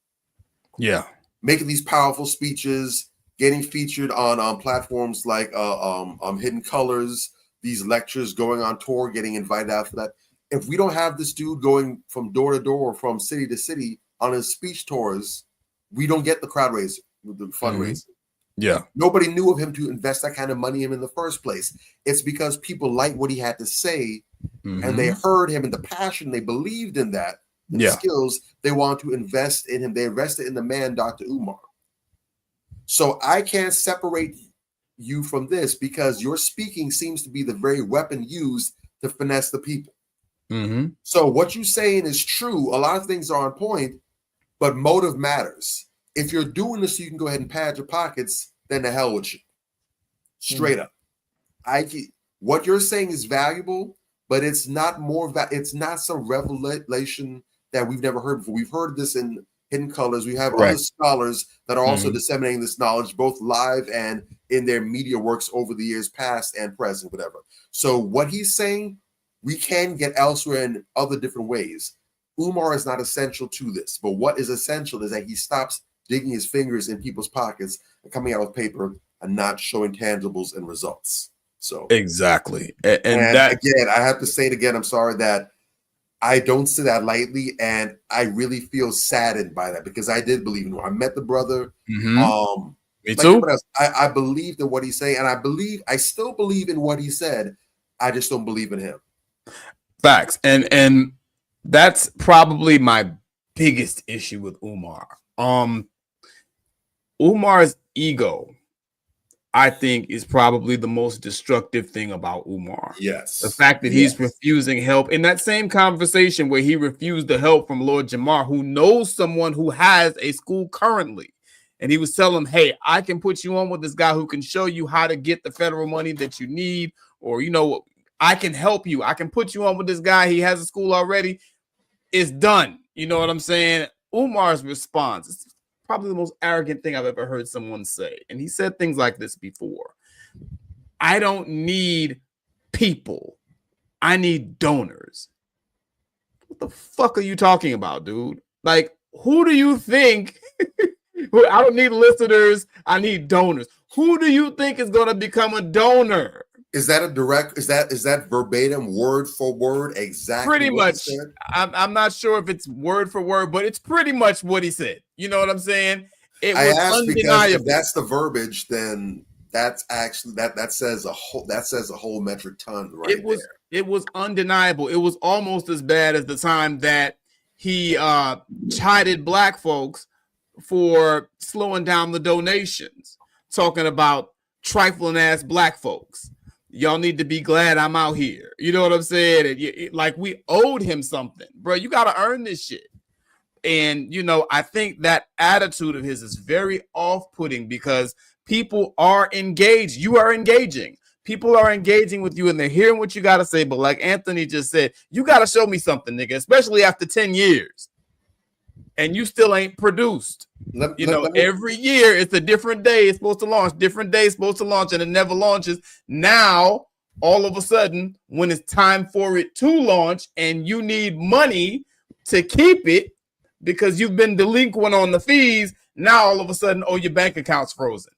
Yeah. Making these powerful speeches, getting featured on platforms like Hidden Colors, these lectures, going on tour, getting invited out for that. If we don't have this dude going from door to door, from city to city on his speech tours, we don't get the crowd raiser, the fundraising. Yeah. Nobody knew of him to invest that kind of money in the first place. It's because people liked what he had to say and they heard him and the passion, they believed in that, the skills, they wanted to invest in him. They invested in the man, Dr. Umar. So I can't separate you from this because your speaking seems to be the very weapon used to finesse the people. So what you're saying is true. A lot of things are on point, but motive matters. If you're doing this so you can go ahead and pad your pockets, then the hell with you. Straight up. What you're saying is valuable, but it's not it's not some revelation that we've never heard before. We've heard this in Hidden Colors. We have other scholars that are also disseminating this knowledge, both live and in their media works over the years past and present, whatever. So what he's saying, we can get elsewhere in other different ways. Umar is not essential to this, but what is essential is that he stops digging his fingers in people's pockets and coming out with paper and not showing tangibles and results. So exactly. And that again, I have to say it again. I'm sorry that I don't say that lightly, and I really feel saddened by that because I did believe in him. I met the brother. Me too. I believed in what he's saying, and I still believe in what he said. I just don't believe in him. Facts. And that's probably my biggest issue with Umar. Umar's ego, I think, is probably the most destructive thing about Umar. Yes. The fact that he's refusing help in that same conversation where he refused the help from Lord Jamar, who knows someone who has a school currently. And he was telling him, hey, I can put you on with this guy who can show you how to get the federal money that you need. Or, you know, I can help you. I can put you on with this guy. He has a school already. It's done. You know what I'm saying? Umar's response is probably the most arrogant thing I've ever heard someone say. And he said things like this before. I don't need people. I need donors. What the fuck are you talking about, dude? Like, who do you think? I don't need listeners. I need donors. Who do you think is going to become a donor? Is that a direct? Is that verbatim, word for word, exactly? Pretty much. I'm not sure if it's word for word, but it's pretty much what he said. You know what I'm saying? It was undeniable. Because if that's the verbiage, then that's actually that says a whole metric ton right there. It was undeniable. It was almost as bad as the time that he chided black folks for slowing down the donations, talking about trifling ass black folks. Y'all need to be glad I'm out here. You know what I'm saying? Like we owed him something, bro. You got to earn this shit. And, you know, I think that attitude of his is very off-putting because people are engaged. You are engaging. People are engaging with you and they're hearing what you got to say. But like Anthony just said, you got to show me something, nigga, especially after 10 years. And you still ain't produced. Every year it's a different day. It's supposed to launch. Different day it's supposed to launch, and it never launches. Now, all of a sudden, when it's time for it to launch, and you need money to keep it because you've been delinquent on the fees, now all of a sudden, your bank account's frozen.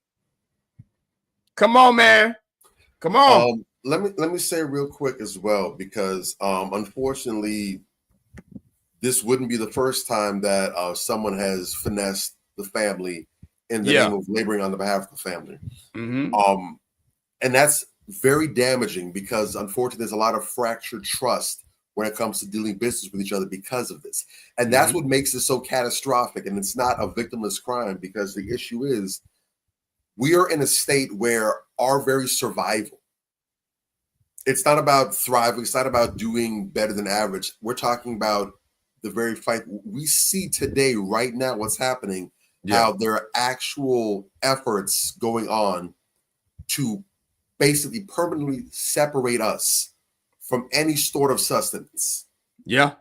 Come on, man. Come on. Let me say real quick as well, because unfortunately, this wouldn't be the first time that someone has finessed the family in the name of laboring on the behalf of the family. Mm-hmm. And that's very damaging because unfortunately there's a lot of fractured trust when it comes to dealing business with each other because of this. And that's what makes it so catastrophic. And it's not a victimless crime, because the issue is we are in a state where our very survival, it's not about thriving. It's not about doing better than average. We're talking about the very fight we see today, right now, what's happening, how there are actual efforts going on to basically permanently separate us from any sort of sustenance. Yeah.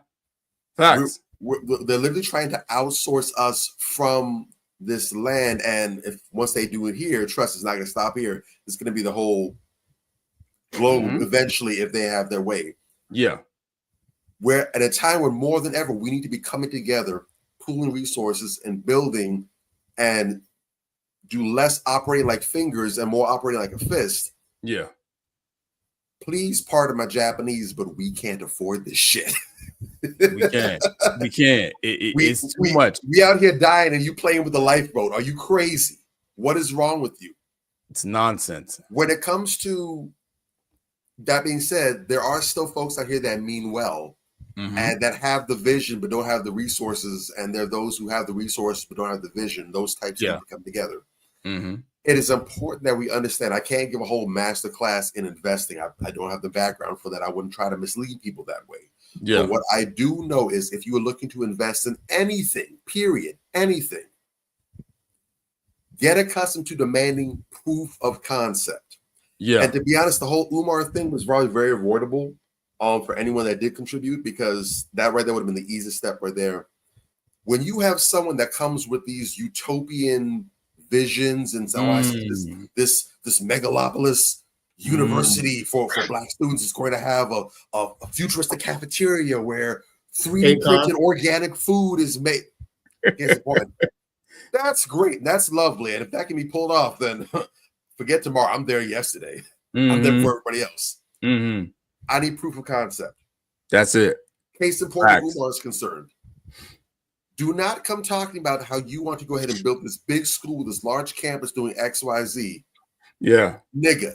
Facts. They're literally trying to outsource us from this land. And if once they do it here, trust is not going to stop here. It's going to be the whole globe eventually if they have their way. Yeah. Where at a time when more than ever, we need to be coming together, pooling resources and building, and do less operating like fingers and more operating like a fist. Yeah. Please pardon my Japanese, but we can't afford this shit. We can't. We can't. It's too much. We out here dying and you playing with the lifeboat. Are you crazy? What is wrong with you? It's nonsense. When it comes to that being said, there are still folks out here that mean well. And that have the vision but don't have the resources, and there are those who have the resources but don't have the vision. Those types of people come together. It is important that we understand. I can't give a whole master class in investing. I don't have the background for that. I wouldn't try to mislead people that way. Yeah. But what I do know is if you are looking to invest in anything, period, anything, get accustomed to demanding proof of concept. Yeah. And to be honest, the whole Umar thing was probably very avoidable. For anyone that did contribute, because that right there would have been the easiest step right there. When you have someone that comes with these utopian visions and so I see this megalopolis university for black students is going to have a futuristic cafeteria where 3D printed organic food is made. Here's the point. That's great. That's lovely. And if that can be pulled off, then forget tomorrow. I'm there yesterday. I'm there for everybody else. I need proof of concept. That's it. Case in point, where Umar is concerned. Do not come talking about how you want to go ahead and build this big school, this large campus doing X, Y, Z. Yeah. Nigga,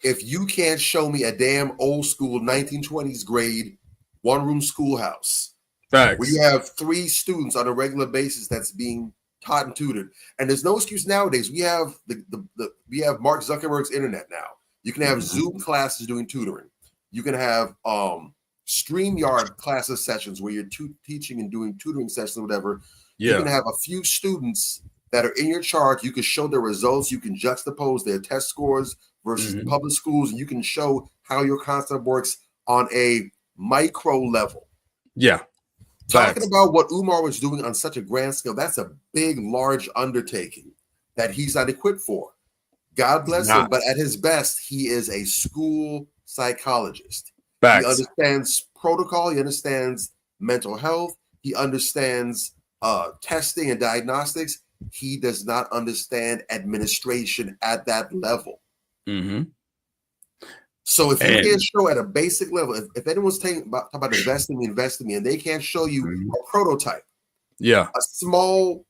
if you can't show me a damn old school 1920s grade one-room schoolhouse. Facts. Where you have 3 students on a regular basis that's being taught and tutored. And there's no excuse nowadays. We have we have Mark Zuckerberg's internet now. You can have Zoom classes doing tutoring. You can have StreamYard classes sessions where you're teaching and doing tutoring sessions or whatever. Yeah. You can have a few students that are in your charge. You can show their results. You can juxtapose their test scores versus the public schools. And you can show how your concept works on a micro level. Yeah. Talking about what Umar was doing on such a grand scale, that's a big, large undertaking that he's not equipped for. God bless him, but at his best, he is a school psychologist. Facts. He understands protocol. He understands mental health. He understands testing and diagnostics. He does not understand administration at that level. So if you can't show at a basic level, if anyone's talking about investing me, and they can't show you a prototype, a small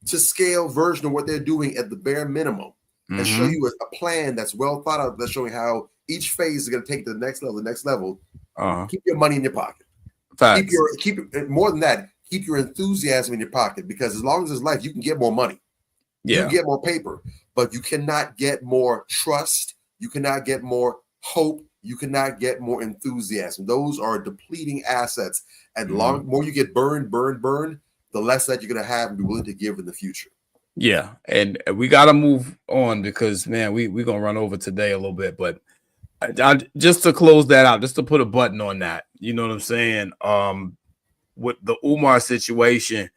to scale version of what they're doing at the bare minimum, and show you a plan that's well thought out, that's showing how each phase is going to take to the next level, keep your money in your pocket. Facts. Keep more than that, keep your enthusiasm in your pocket, because as long as there's life, you can get more money. You can get more paper, but you cannot get more trust. You cannot get more hope. You cannot get more enthusiasm. Those are depleting assets. And more you get burned, the less that you're going to have and be willing to give in the future. Yeah. And we got to move on because, man, we're going to run over today a little bit. But just to close that out, just to put a button on that, you know what I'm saying? With the Umar situation,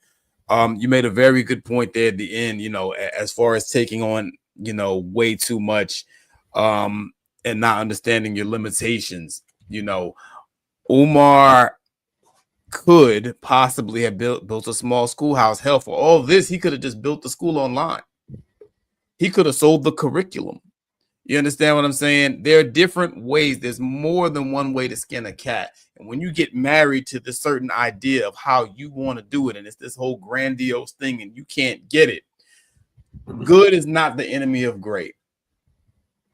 you made a very good point there at the end, you know, as far as taking on, you know, way too much and not understanding your limitations. You know, Umar could possibly have built a small schoolhouse. Hell, for all this, he could have just built the school online. He could have sold the curriculum. You understand what I'm saying? There are different ways. There's more than one way to skin a cat. And when you get married to this certain idea of how you want to do it, and it's this whole grandiose thing, and you can't get it, good is not the enemy of great.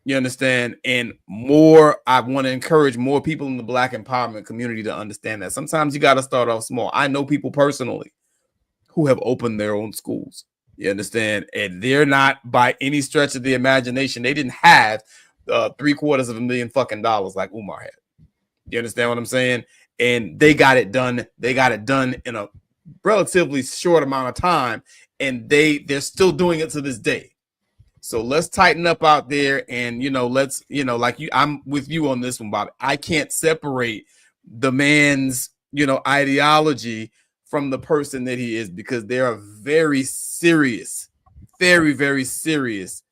You understand? And I want to encourage more people in the Black empowerment community to understand that sometimes you got to start off small. I know people personally who have opened their own schools. You understand? And they're not by any stretch of the imagination. They didn't have $750,000 fucking like Umar had. You understand what I'm saying? And they got it done. They got it done in a relatively short amount of time. And they're still doing it to this day. So let's tighten up out there. And, you know, let's, you know, like I'm with you on this one, Bob. I can't separate the man's, you know, ideology from the person that he is, because there are very serious, very, very serious,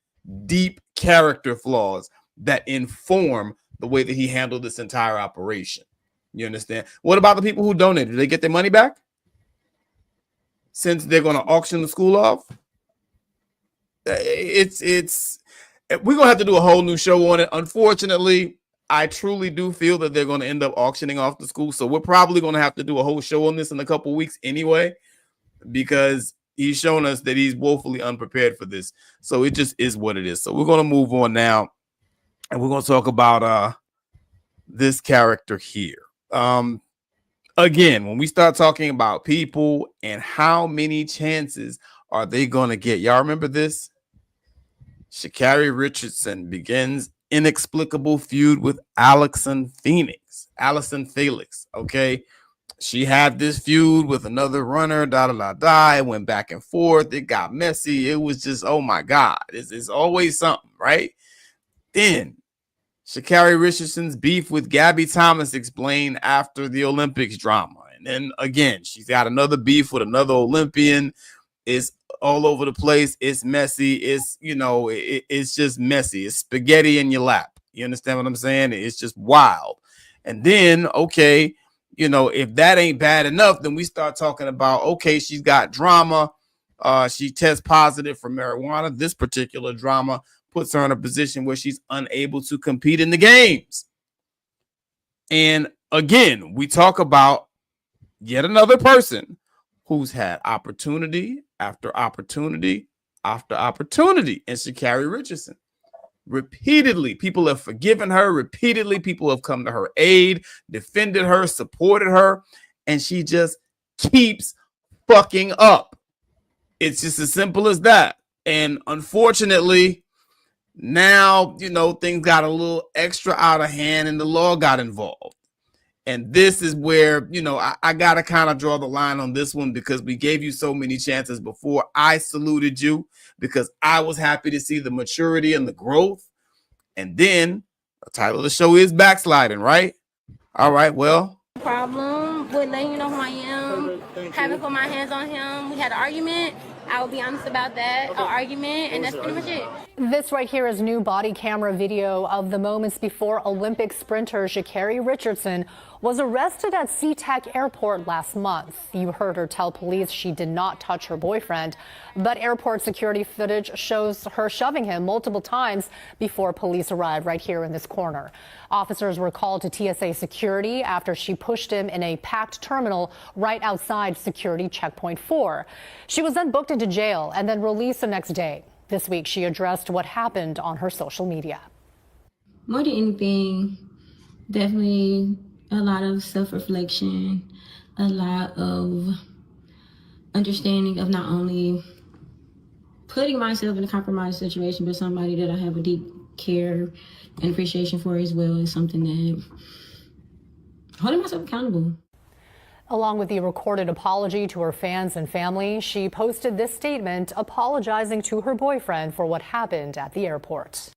deep character flaws that inform the way that he handled this entire operation. You understand? What about the people who donated? Did they get their money back? Since they're going to auction the school off? We're going to have to do a whole new show on it. Unfortunately, I truly do feel that they're going to end up auctioning off the school. So we're probably going to have to do a whole show on this in a couple of weeks anyway, because he's shown us that he's woefully unprepared for this. So it just is what it is. So we're going to move on now, and we're going to talk about this character here. Again, when we start talking about people and how many chances are they going to get? Y'all remember this? Sha'Carri Richardson begins inexplicable feud with Allison Felix. Okay. She had this feud with another runner, It went back and forth. It got messy. It was just, oh my God. It's always something, right? Then Sha'Carri Richardson's beef with Gabby Thomas explained after the Olympics drama. And then again, she's got another beef with another Olympian. It's all over the place. It's messy. It's, you know, it's just messy. It's spaghetti in your lap. You understand what I'm saying? It's just wild. And then, okay, you know, if that ain't bad enough, then we start talking about, okay, she's got drama. She tests positive for marijuana. This particular drama puts her in a position where she's unable to compete in the games. And again, we talk about yet another person who's had opportunity after opportunity after opportunity in Sha'Carri Richardson. Repeatedly, people have forgiven her. Repeatedly, people have come to her aid, defended her, supported her, and she just keeps fucking up. It's just as simple as that. And unfortunately, now, things got a little extra out of hand and the law got involved. And this is where, I got to kind of draw the line on this one, because we gave you so many chances before. I saluted you because I was happy to see the maturity and the growth. And then the title of the show is Backsliding, right? All right, well. Problem with letting you know who I am, having put my hands on him. We had an argument. I will be honest about that, an argument, and that's pretty much it. This right here is new body camera video of the moments before Olympic sprinter G.a.u.g.e. Richardson was arrested at SeaTac Airport last month. You heard her tell police she did not touch her boyfriend, but airport security footage shows her shoving him multiple times before police arrived right here in this corner. Officers were called to TSA security after she pushed him in a packed terminal right outside security checkpoint 4. She was then booked into jail and then released the next day. This week, she addressed what happened on her social media. More than anything, definitely a lot of self-reflection, a lot of understanding of not only putting myself in a compromised situation, but somebody that I have a deep care and appreciation for as well is something that holding myself accountable. Along with the recorded apology to her fans and family, she posted this statement apologizing to her boyfriend for what happened at the airport.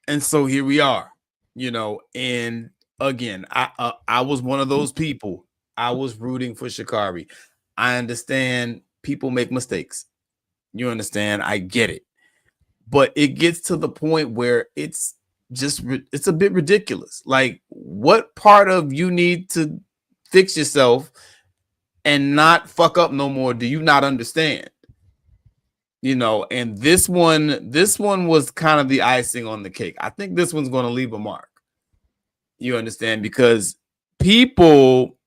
And so here we are, and again, I was one of those people. I was rooting for Sha'Carri. I understand people make mistakes. You understand? I get it. But it gets to the point where it's a bit ridiculous. Like, what part of you need to fix yourself and not fuck up no more do you not understand? And this one was kind of the icing on the cake. I think this one's going to leave a mark. You understand? Because people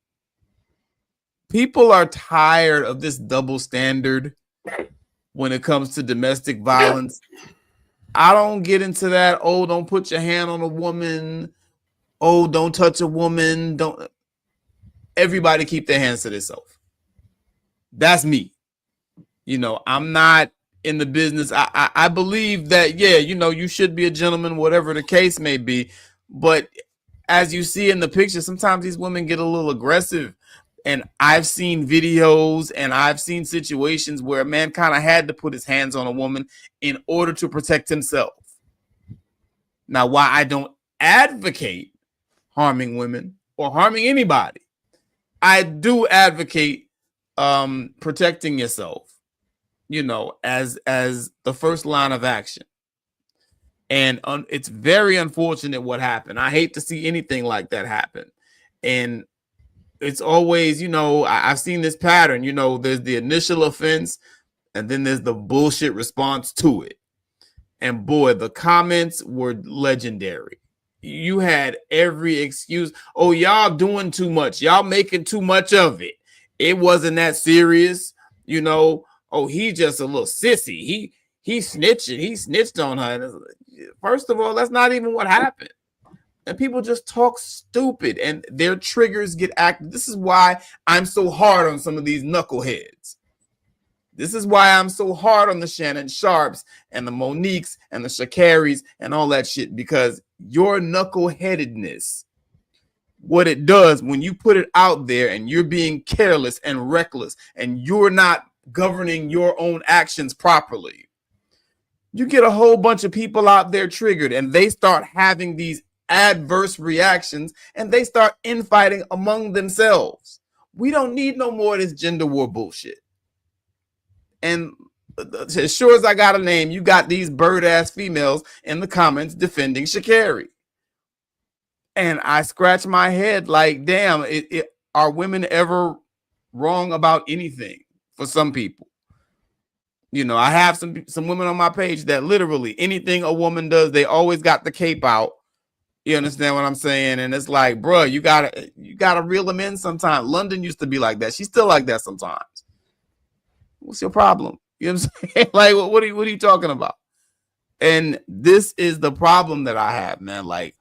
are tired of this double standard when it comes to domestic violence. I don't get into that. Oh, don't put your hand on a woman. Oh, don't touch a woman. Don't. Everybody keep their hands to themselves. That's me. I'm not in the business. I believe that, you should be a gentleman, whatever the case may be. But as you see in the picture, sometimes these women get a little aggressive. And I've seen videos and I've seen situations where a man kind of had to put his hands on a woman in order to protect himself. Now, why I don't advocate harming women or harming anybody, I do advocate protecting yourself, as the first line of action. And it's very unfortunate what happened. I hate to see anything like that happen. And it's always, I've seen this pattern, there's the initial offense and then there's the bullshit response to it. And boy, the comments were legendary. You had every excuse. Oh, y'all doing too much. Y'all making too much of it. It wasn't that serious. Oh, he just a little sissy. He snitching. He snitched on her. First of all, that's not even what happened. And people just talk stupid and their triggers get active. This is why I'm so hard on some of these knuckleheads. This is why I'm so hard on the Shannon Sharps and the Moniques and the Sha'Carris and all that shit, because your knuckleheadedness, what it does when you put it out there and you're being careless and reckless and you're not governing your own actions properly, you get a whole bunch of people out there triggered and they start having these adverse reactions and they start infighting among themselves. We don't need no more of this gender war bullshit. And as sure as I got a name, you got these bird ass females in the comments defending Sha'Carri. And I scratch my head like, damn, are women ever wrong about anything? For some people, I have some women on my page that literally anything a woman does, they always got the cape out. You understand what I'm saying? And it's like, bro, you gotta reel them in sometimes. London used to be like that. She's still like that sometimes. What's your problem? You know what I'm saying? Like, what are you talking about? And this is the problem that I have, man. Like,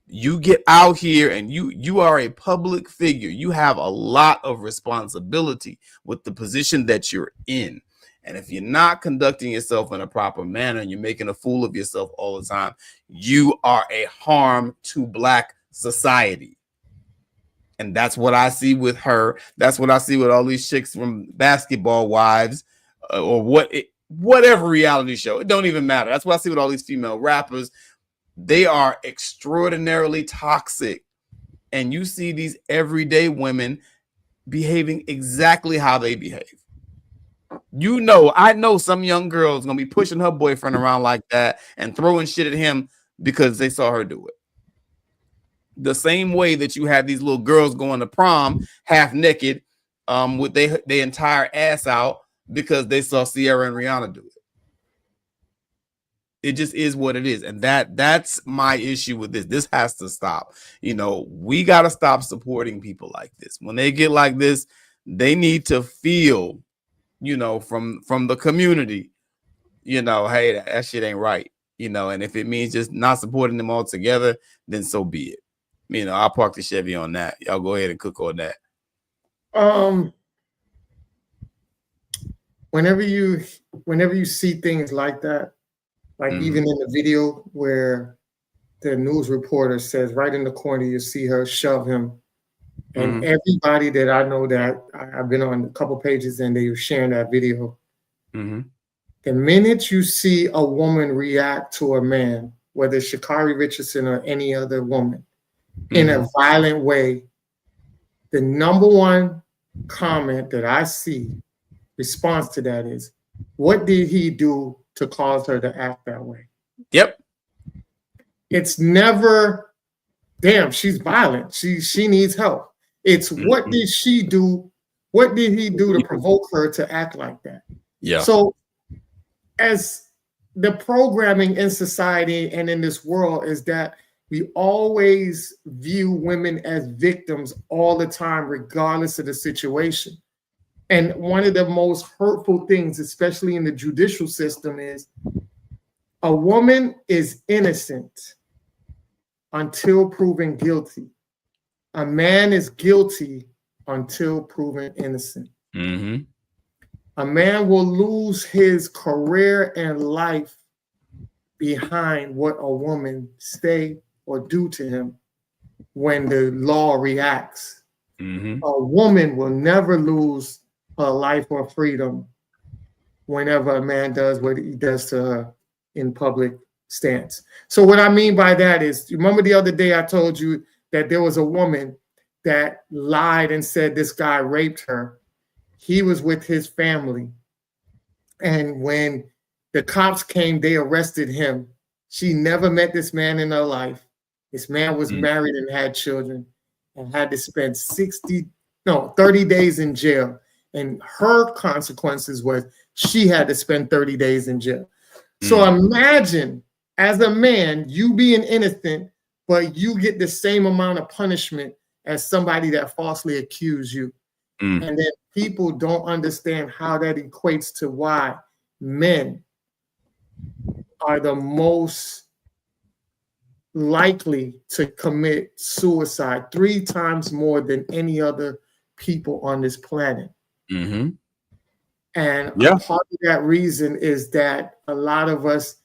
you get out here and you are a public figure. You have a lot of responsibility with the position that you're in. And if you're not conducting yourself in a proper manner and you're making a fool of yourself all the time, you are a harm to Black society. And that's what I see with her. That's what I see with all these chicks from Basketball Wives or whatever reality show. It don't even matter. That's what I see with all these female rappers. They are extraordinarily toxic. And you see these everyday women behaving exactly how they behave. You know, I know some young girl's gonna be pushing her boyfriend around like that and throwing shit at him because they saw her do it. The same way that you have these little girls going to prom half naked with their entire ass out because they saw Sierra and Rihanna do it. It just is what it is. And that's my issue with this. This has to stop. You know, we got to stop supporting people like this. When they get like this, they need to feel, you know, from the community, you know, hey, that shit ain't right. You know, and if it means just not supporting them altogether, then so be it. You know, I'll park the Chevy on that. Y'all go ahead and cook on that. Whenever you see things like that, like even in the video where the news reporter says right in the corner, you see her shove him. And everybody that I know that I've been on a couple pages and they were sharing that video. The minute you see a woman react to a man, whether it's Sha'Carri Richardson or any other woman, in a violent way, the number one comment that I see response to that is, what did he do to cause her to act that way? Yep. It's never, damn, she's violent. She needs help. It's what did she do? What did he do to provoke her to act like that? Yeah. So as the programming in society and in this world is that we always view women as victims all the time, regardless of the situation. And one of the most hurtful things, especially in the judicial system, is a woman is innocent until proven guilty. A man is guilty until proven innocent. A man will lose his career and life behind what a woman say or do to him when the law reacts. A woman will never lose her life or freedom whenever a man does what he does to her in public stance. So what I mean by that is, you remember the other day I told you that there was a woman that lied and said this guy raped her. He was with his family. And when the cops came, they arrested him. She never met this man in her life. This man was married and had children and had to spend 30 days in jail. And her consequences was she had to spend 30 days in jail. So imagine, as a man, you being innocent, but you get the same amount of punishment as somebody that falsely accused you. And then people don't understand how that equates to why men are the most likely to commit suicide 3 times more than any other people on this planet. And part of that reason is that a lot of us,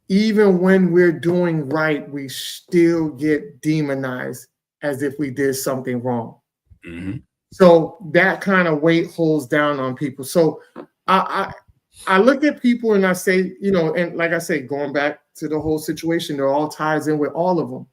even when we're doing right, we still get demonized as if we did something wrong. So that kind of weight holds down on people. So I look at people and I say, you know, and like I say, going back to the whole situation, there all ties in with all of them.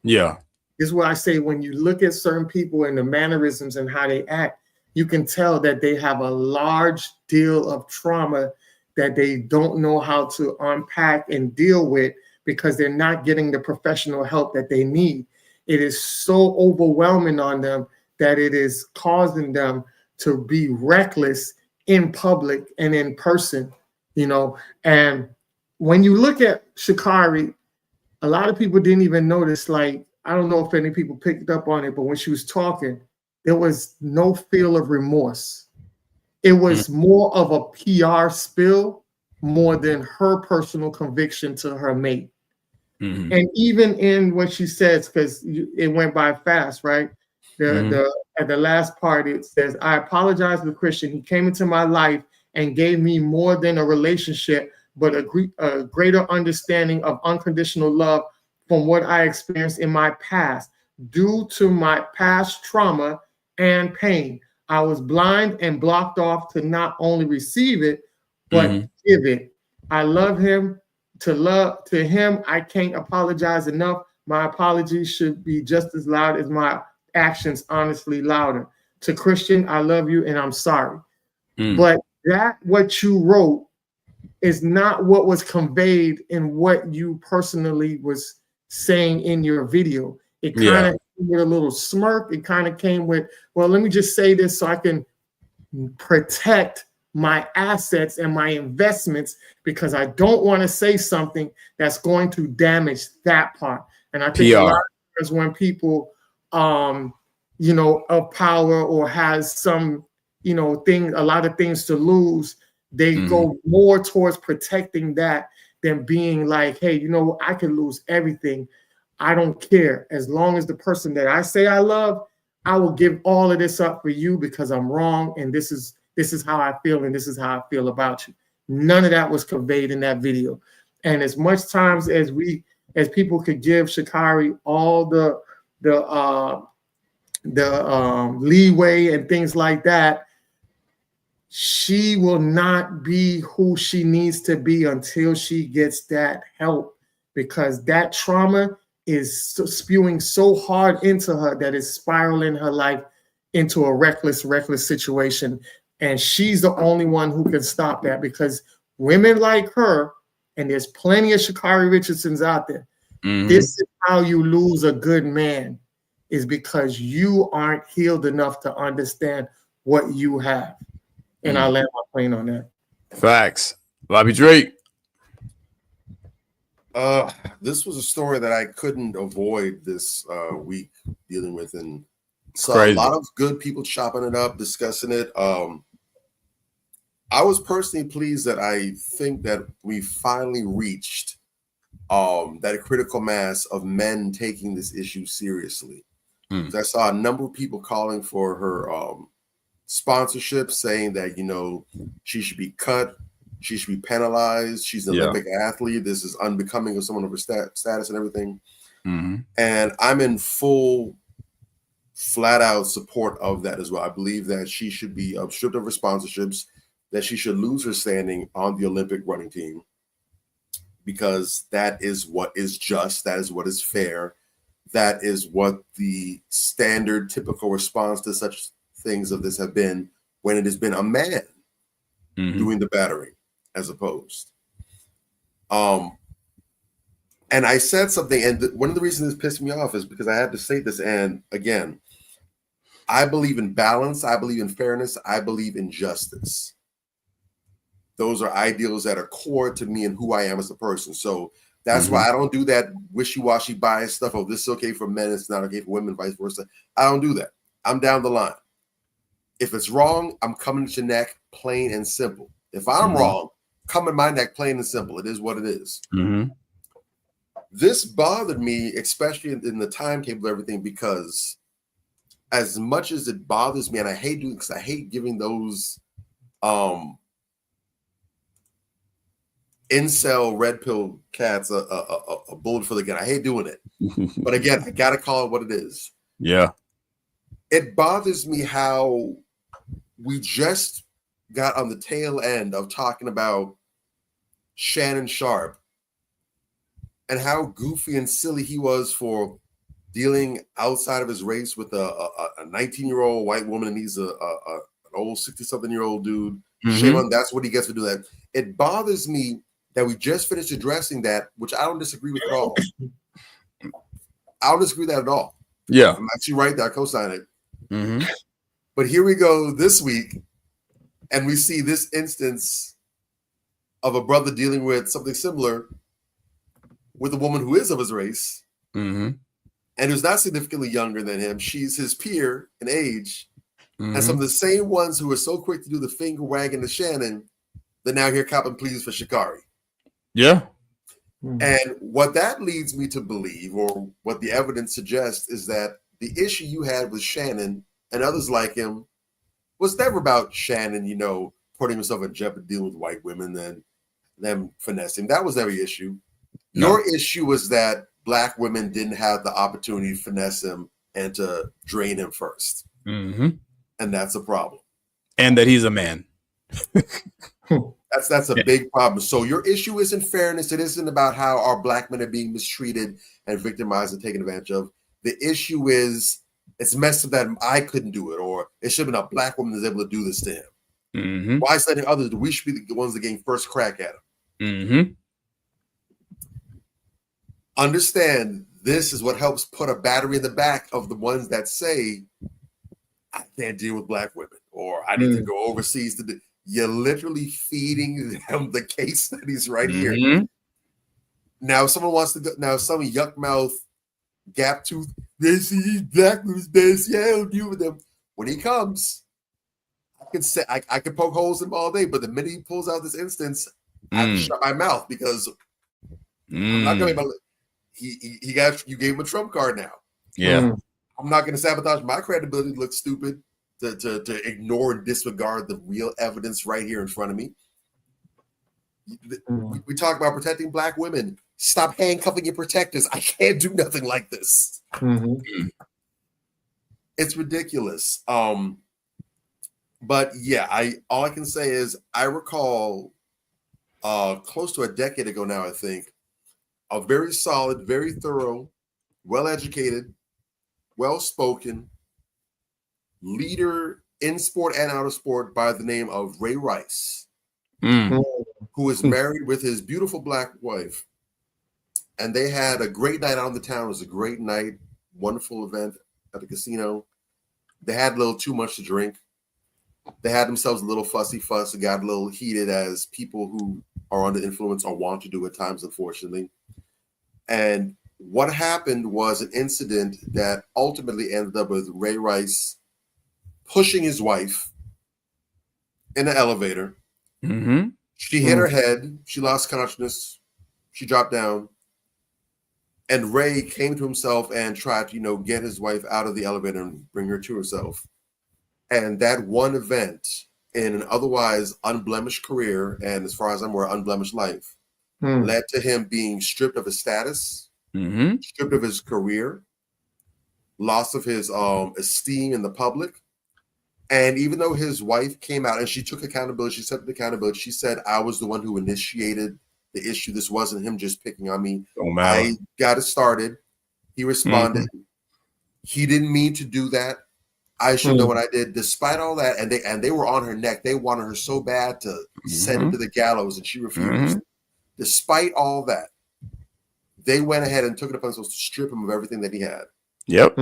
Yeah. This is what I say, when you look at certain people and the mannerisms and how they act, you can tell that they have a large deal of trauma that they don't know how to unpack and deal with because they're not getting the professional help that they need. It is so overwhelming on them that it is causing them to be reckless in public and in person, you know. And when you look at Sha'Carri, a lot of people didn't even notice, like, I don't know if any people picked up on it, but when she was talking, there was no feel of remorse. It was more of a PR spill more than her personal conviction to her mate. Mm-hmm. And even in what she says, because it went by fast, right? At the last part, it says, I apologize to Christian. He came into my life and gave me more than a relationship, but a greater understanding of unconditional love from what I experienced in my past. Due to my past trauma and pain, I was blind and blocked off to not only receive it, but give it. I love him. To him, I can't apologize enough. My apologies should be just as loud as my actions, honestly louder. To Christian, I love you and I'm sorry. But that what you wrote is not what was conveyed in what you personally was saying in your video. It kind of came with a little smirk. It kind of came with, well, let me just say this so I can protect my assets and my investments, because I don't want to say something that's going to damage that part. And I think a lot of times when people, you know, of power or has some, you know, a lot of things to lose, they go more towards protecting that than being like, hey, you know, I can lose everything. I don't care. As long as the person that I say I love, I will give all of this up for you because I'm wrong. And this is how I feel, and this is how I feel about you. None of that was conveyed in that video. And as much times as people could give Sha'Carri all the leeway and things like that, she will not be who she needs to be until she gets that help, because that trauma is spewing so hard into her that it's spiraling her life into a reckless situation. And she's the only one who can stop that, because women like her, and there's plenty of Sha'Carri Richardsons out there, this is how you lose a good man, is because you aren't healed enough to understand what you have. And I'll land my plane on that. Facts. Bobby Drake. This was a story that I couldn't avoid this week dealing with, and saw a lot of good people chopping it up, discussing it. I was personally pleased that I think that we finally reached that critical mass of men taking this issue seriously. I saw a number of people calling for her sponsorship, saying that, you know, she should be cut, she should be penalized, she's an Olympic athlete, this is unbecoming of someone of her status and everything. And I'm in full, flat out support of that as well. I believe that she should be stripped of her sponsorships, that she should lose her standing on the Olympic running team, because that is what is just, that is what is fair, that is what the standard typical response to such things of this have been when it has been a man doing the battering as opposed. And I said something, and one of the reasons this pissed me off is because I had to say this, and again, I believe in balance, I believe in fairness, I believe in justice. Those are ideals that are core to me and who I am as a person. So that's why I don't do that wishy-washy bias stuff. Oh, this is okay for men, it's not okay for women, vice versa. I don't do that. I'm down the line. If it's wrong, I'm coming at your neck, plain and simple. If I'm wrong, come at my neck, plain and simple. It is what it is. This bothered me, especially in the timetable of everything, because as much as it bothers me, and I hate doing, because I hate giving those incel red pill cats a bullet for the gun. I hate doing it. But again, I gotta call it what it is. Yeah. It bothers me how we just got on the tail end of talking about Shannon Sharp and how goofy and silly he was for dealing outside of his race with a 19-year-old white woman, and he's an old 60-something-year-old dude. Shame on, that's what he gets to do that. It bothers me that we just finished addressing that, which I don't disagree with at all. I don't disagree with that at all. Yeah. I'm actually right there. I co-sign it. But here we go this week, and we see this instance of a brother dealing with something similar with a woman who is of his race and who's not significantly younger than him. She's his peer in age. And some of the same ones who are so quick to do the finger wagging to Shannon they're now here copping pleas for Sha'Carri. Yeah. And what that leads me to believe, or what the evidence suggests, is that the issue you had with Shannon and others like him was never about Shannon, putting himself in jeopardy dealing with white women and them finessing. That was never the issue. No. Your issue was that black women didn't have the opportunity to finesse him and to drain him first. Mm-hmm. And that's a problem. And that he's a man. That's a big problem. So your issue isn't fairness. It isn't about how our black men are being mistreated and victimized and taken advantage of. The issue is it's messed up that I couldn't do it, or it should have been a black woman that's able to do this to him. Mm-hmm. Why is letting others do? We should be the ones that gain first crack at him. Mm-hmm. Understand, this is what helps put a battery in the back of the ones that say, I can't deal with black women, or I need to go overseas to do. You're literally feeding them the case studies right here. Now, if someone wants to go, now some yuck mouth, gap tooth, they see black women's best, yeah, I'll deal with them. When he comes, I can poke holes in him all day, but the minute he pulls out this instance, I have to shut my mouth because I'm not going to. You gave him a trump card now. Yeah, I'm not going to sabotage my credibility. Look stupid to ignore and disregard the real evidence right here in front of me. We talk about protecting black women. Stop handcuffing your protectors. I can't do nothing like this. It's ridiculous. But yeah, all I can say is I recall close to a decade ago now, I think, a very solid, very thorough, well-educated, well-spoken leader in sport and out of sport by the name of Ray Rice, who is married with his beautiful black wife. And they had a great night out in the town. It was a great night, wonderful event at the casino. They had a little too much to drink. They had themselves a little fussy fuss and got a little heated, as people who are under influence are wont to do at times, unfortunately. And what happened was an incident that ultimately ended up with Ray Rice pushing his wife in an elevator. She hit her head. She lost consciousness. She dropped down. And Ray came to himself and tried to, get his wife out of the elevator and bring her to herself. And that one event in an otherwise unblemished career, and as far as I'm aware, unblemished life, led to him being stripped of his status, stripped of his career, loss of his esteem in the public. And even though his wife came out and she took accountability, she accepted accountability, she said, I was the one who initiated the issue. This wasn't him just picking on me. I got it started. He responded. He didn't mean to do that. I should know what I did. Despite all that, and they were on her neck. They wanted her so bad to send him to the gallows, and she refused. Despite all that, they went ahead and took it upon themselves to strip him of everything that he had. Yep.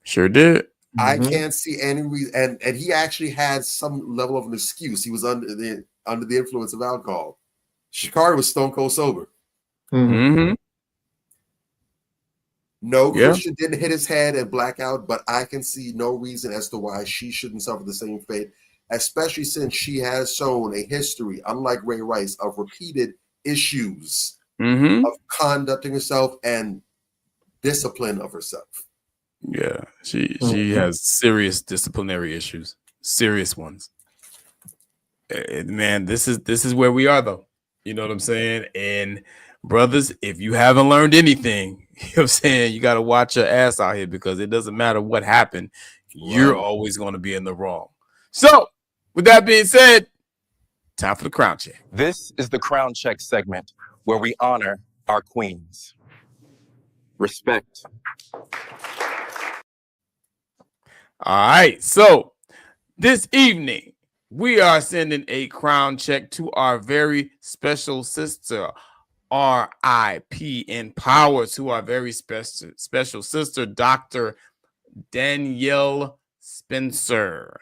Sure did. I can't see any reason, and he actually had some level of an excuse. He was under the influence of alcohol. Sha'Carri was stone cold sober. No, Christian didn't hit his head and black out, but I can see no reason as to why she shouldn't suffer the same fate, especially since she has shown a history, unlike Ray Rice, of repeated issues of conducting herself and discipline of herself. Yeah, she has serious disciplinary issues, serious ones. Man, this is where we are, though. You know what I'm saying? And brothers, if you haven't learned anything, you know what I'm saying, you got to watch your ass out here, because it doesn't matter what happened, you're always going to be in the wrong. So, with that being said, time for the crown check. This is the crown check segment where we honor our queens. Respect. All right, so this evening we are sending a crown check to our very special sister, R.I.P. in power, to our very special sister, Dr. Danielle Spencer,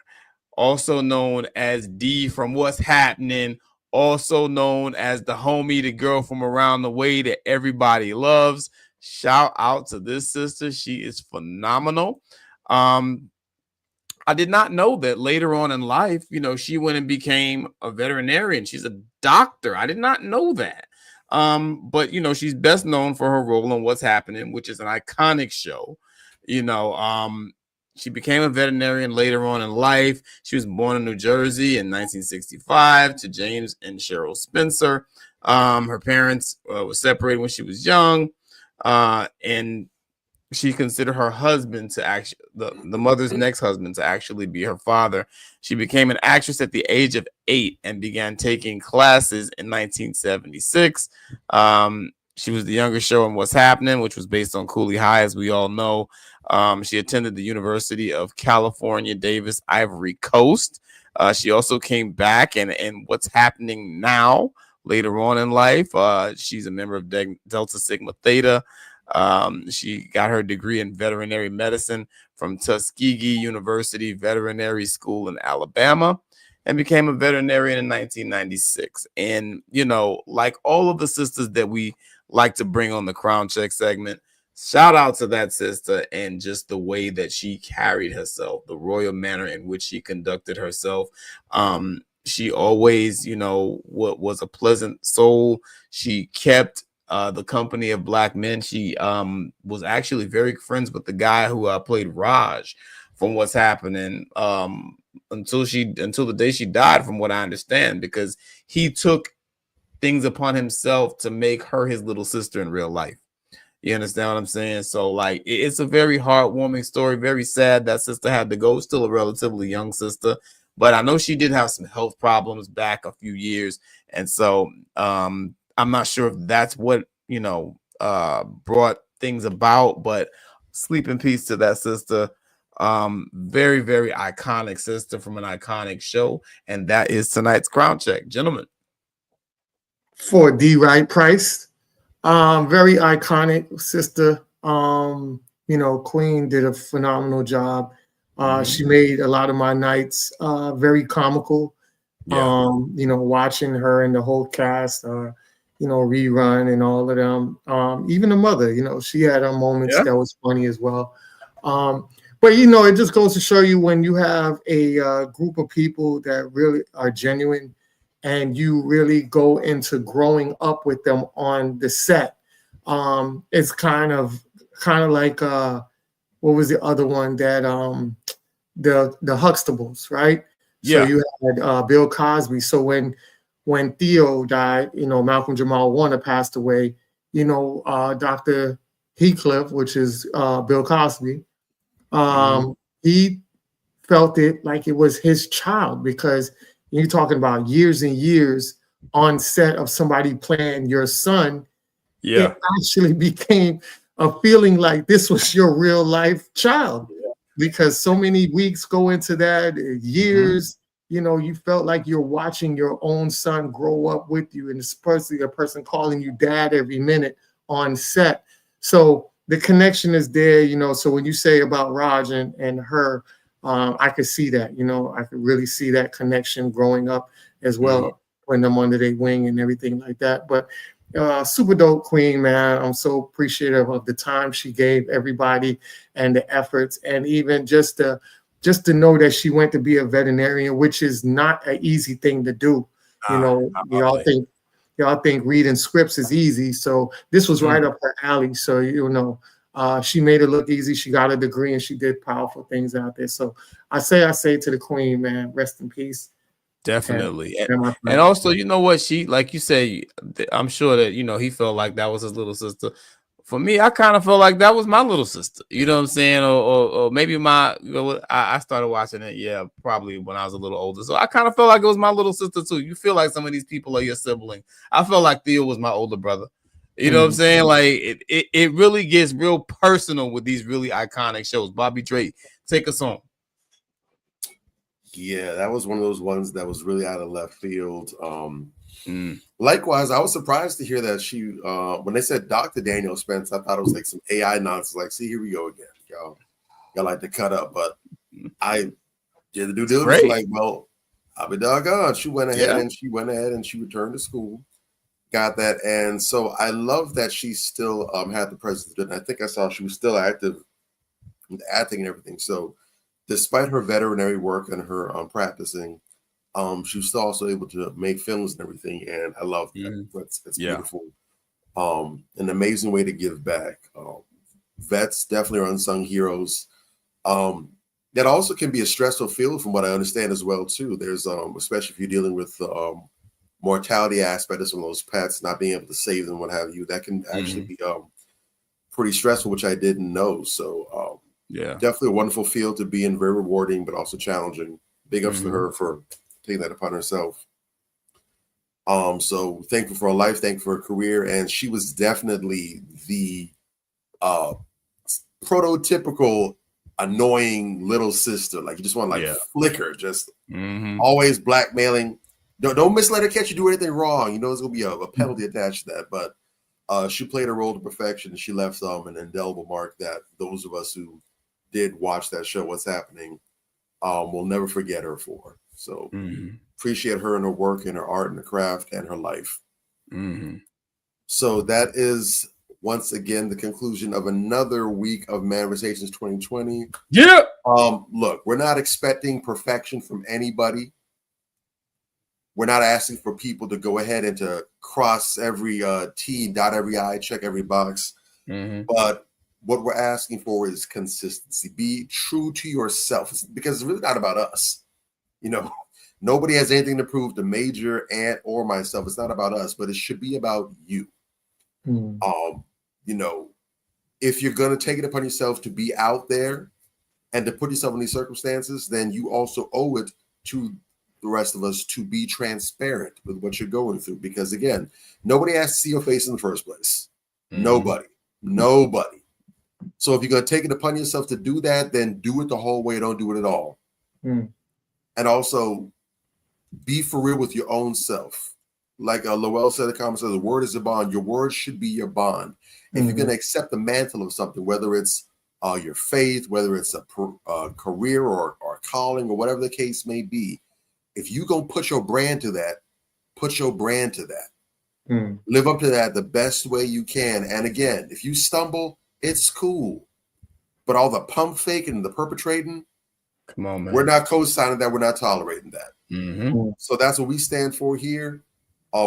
also known as D from What's Happening, also known as the homie, the girl from around the way that everybody loves. Shout out to this sister. She is phenomenal. I did not know that later on in life, she went and became a veterinarian. She's a doctor. I did not know that. But she's best known for her role in What's Happening, which is an iconic show. She became a veterinarian later on in life. She was born in New Jersey in 1965 to James and Cheryl Spencer. Her parents were separated when she was young, and she considered her husband to actually the mother's next husband to actually be her father. She became an actress at the age of 8 and began taking classes in 1976. She was the youngest show in What's Happening, which was based on Cooley High, as we all know. She attended the University of California, Davis, Ivory Coast. She also came back and What's Happening Now later on in life. She's a member of Delta Sigma Theta. She got her degree in veterinary medicine from Tuskegee University Veterinary School in Alabama and became a veterinarian in 1996. And, like all of the sisters that we like to bring on the Crown Check segment, shout out to that sister and just the way that she carried herself, the royal manner in which she conducted herself. She always, was a pleasant soul. She kept the company of black men. She was actually very friends with the guy who played Raj from What's Happening until the day she died, from what I understand, because he took things upon himself to make her his little sister in real life. You understand what I'm saying? So like, it's a very heartwarming story. Very sad that sister had to go. Still a relatively young sister, but I know she did have some health problems back a few years, and so I'm not sure if that's what brought things about, but sleep in peace to that sister. Very, very iconic sister from an iconic show, and that is tonight's Crown Check, gentlemen. For D. Wright Price, very iconic sister. Queen did a phenomenal job. She made a lot of my nights very comical. Yeah. Watching her and the whole cast. Rerun and all of them. Even the mother, she had her moments that was funny as well. But it just goes to show you, when you have a group of people that really are genuine and you really go into growing up with them on the set, it's kind of like what was the other one that the Huxtables, right? So you had Bill Cosby. So when Theo died, Malcolm Jamal Warner passed away, Dr. Heathcliff, which is Bill Cosby, he felt it like it was his child, because you're talking about years and years on set of somebody playing your son. It actually became a feeling like this was your real life child, because so many weeks go into that, years. You felt like you're watching your own son grow up with you, and especially a person calling you dad every minute on set. So the connection is there, So when you say about Raj and her, I could see that, I could really see that connection growing up as well, putting them under their wing and everything like that. But super dope queen, man. I'm so appreciative of the time she gave everybody and the efforts, and even just to know that she went to be a veterinarian, which is not an easy thing to do. Y'all think reading scripts is easy. So this was right up her alley. So, she made it look easy. She got a degree and she did powerful things out there. So I say to the queen, man, rest in peace. Definitely. And also, what, she, like you say, I'm sure that, he felt like that was his little sister. For me, I kind of felt like that was my little sister. You know what I'm saying? Or maybe I started watching it, probably when I was a little older. So I kind of felt like it was my little sister too. You feel like some of these people are your sibling. I felt like Theo was my older brother. You know what I'm saying? Like it really gets real personal with these really iconic shows. Bobby Drake, take us on. Yeah, that was one of those ones that was really out of left field. Likewise, I was surprised to hear that she, when they said Dr. Daniel Spence, I thought it was like some AI nonsense. Like, see, here we go again. Y'all like to cut up, but I did the due diligence. Like, well, I'll be doggone. She went ahead and she returned to school, got that, and so I love that she still had the presence. And I think I saw she was still active with acting and everything. So despite her veterinary work and her practicing, she was still also able to make films and everything, and I love that. It's beautiful. An amazing way to give back. Vets definitely are unsung heroes. That also can be a stressful field, from what I understand as well too. There's especially if you're dealing with mortality aspect of some of those pets, not being able to save them, what have you. That can actually be pretty stressful, which I didn't know. So definitely a wonderful field to be in, very rewarding, but also challenging. Big ups to her for taking that upon herself. So thankful for her life, thankful for her career, and she was definitely the prototypical annoying little sister. Like you just want to flicker, just always blackmailing. Don't let her catch you do anything wrong. You know there's gonna be a penalty attached to that. But she played her role to perfection. She left an indelible mark that those of us who did watch that show, What's Happening, will never forget her for. So appreciate her and her work and her art and her craft and her life. So that is once again the conclusion of another week of Manversations 2020. Yeah. Look, we're not expecting perfection from anybody. We're not asking for people to go ahead and to cross every T, dot every I, check every box. But what we're asking for is consistency. Be true to yourself, because it's really not about us. You know, nobody has anything to prove to Major, Ant, or myself. It's not about us, but it should be about you. You know, if you're going to take it upon yourself to be out there and to put yourself in these circumstances, then you also owe it to the rest of us to be transparent with what you're going through. Because again, nobody has to see your face in the first place. Nobody. So if you're going to take it upon yourself to do that, then do it the whole way. Don't do it at all. And also be for real with your own self. Like Lowell said in the comments, the word is a bond. Your word should be your bond. If you're going to accept the mantle of something, whether it's your faith, whether it's a career or calling or whatever the case may be, if you're going to put your brand to that, put your brand to that. Live up to that the best way you can. And again, if you stumble, it's cool. But all the pump faking and the perpetrating, come on, man. We're not co-signing that. We're not tolerating that. So that's what we stand for here.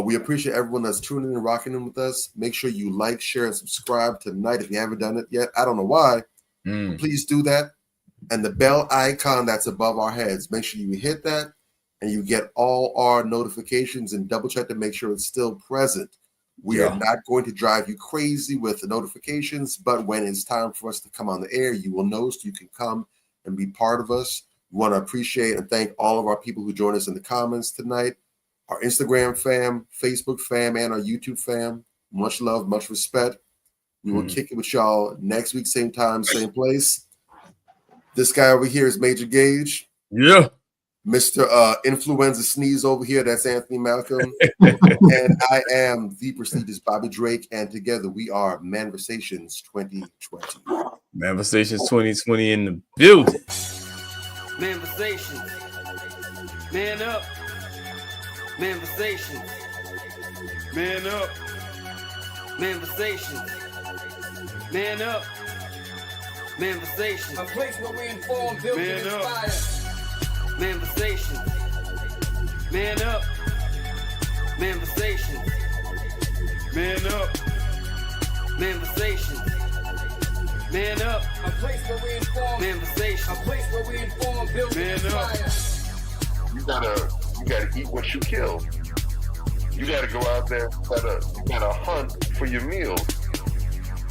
We appreciate everyone that's tuning in and rocking in with us. Make sure you like, share, and subscribe tonight if you haven't done it yet. I don't know why. Please do that. And the bell icon that's above our heads, make sure you hit that and you get all our notifications, and double check to make sure it's still present. We are not going to drive you crazy with the notifications, but when it's time for us to come on the air, you will know, so you can come and be part of us. We want to appreciate and thank all of our people who joined us in the comments tonight. Our Instagram fam, Facebook fam, and our YouTube fam. Much love, much respect. We will kick it with y'all next week, same time, same place. This guy over here is Major Gage. Yeah. Mr. Influenza Sneeze over here, that's Anthony Malcolm. And I am the prestigious Bobby Drake, and together we are Manversations 2020. Manversations 2020 in the building. Manversations. Man up. Manversations. Man up. Manversations. Man up. Manversations. A place where we inform, build, and inspire. Manversations. Man up. Manversations. Man up. Manversations. Man up. A place where we inform. Manversations. A place where we inform, build, and inspire. You gotta eat what you kill. You gotta go out there, you gotta hunt for your meals.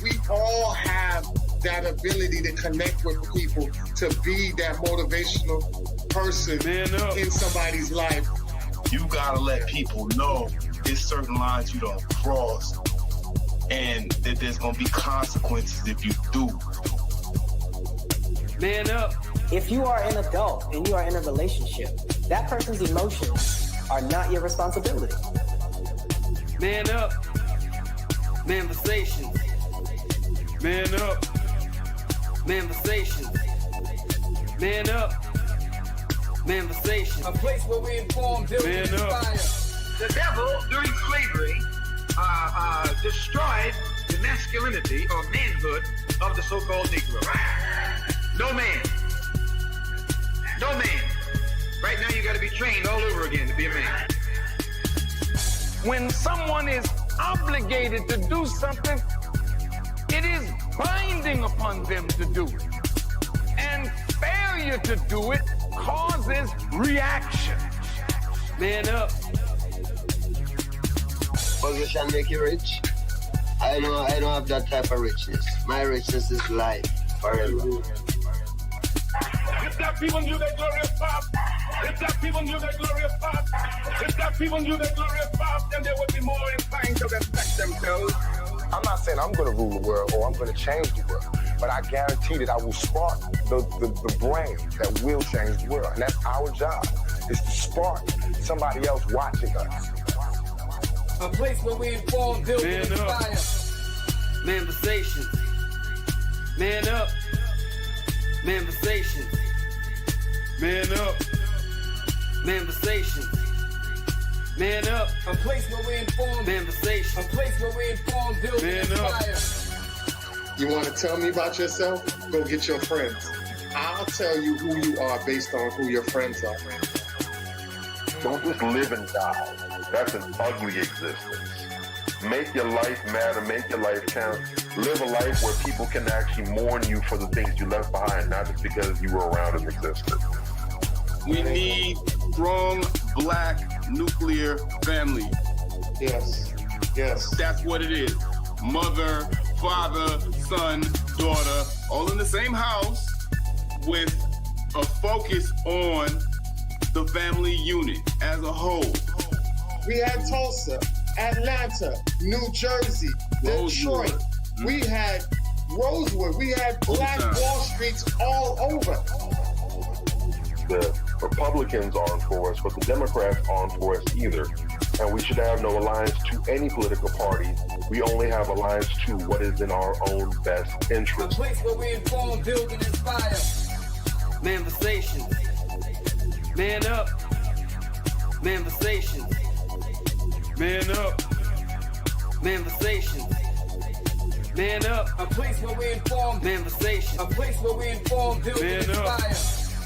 We all have that ability to connect with people, to be that motivational person in somebody's life. You gotta let people know there's certain lines you don't cross, and that there's gonna be consequences if you do. Man up. If you are an adult and you are in a relationship, that person's emotions are not your responsibility. Man up. Manversations. Man up. Manversations. Man up. Manversations. A place where we inform, build, and inspire. The devil, during slavery, destroyed the masculinity or manhood of the so-called Negro. No man, No man. Right now you got to be trained all over again to be a man. When someone is obligated to do something, it is binding upon them to do it. And failure to do it causes reaction. Man up. Position make you rich. I don't have that type of richness. My richness is life forever. If that people knew their glorious past, if that people knew their glorious past, if that people knew their glorious past, then they would be more inclined to respect themselves. I'm not saying I'm going to rule the world or I'm going to change the world, but I guarantee that I will spark the brain that will change the world. And that's our job, is to spark somebody else watching us. A place where we inform, build, and inspire. Manifestations. Man up. Manifestations. Man up. Manifestations. Man up. A place where we inform. Manifestations. A place where we inform, build, and inspire. You want to tell me about yourself? Go get your friends. I'll tell you who you are based on who your friends are. Don't just live and die. That's an ugly existence. Make your life matter, make your life count. Live a life where people can actually mourn you for the things you left behind, not just because you were around and existed. We need strong black nuclear family. Yes. Yes. That's what it is. Mother, father, son, daughter, all in the same house with a focus on the family unit as a whole. We had Tulsa, Atlanta, New Jersey, Detroit. We had Rosewood. We had Black Wall Streets all over. The Republicans aren't for us, but the Democrats aren't for us either. And we should have no alliance to any political party. We only have alliance to what is in our own best interest. A place where we inform, build, and inspire. Manifestations. Man up. Manifestations. Man up. Manifestations. Man up. A place where we inform. Manifestations. A place where we inform, build, and inspire.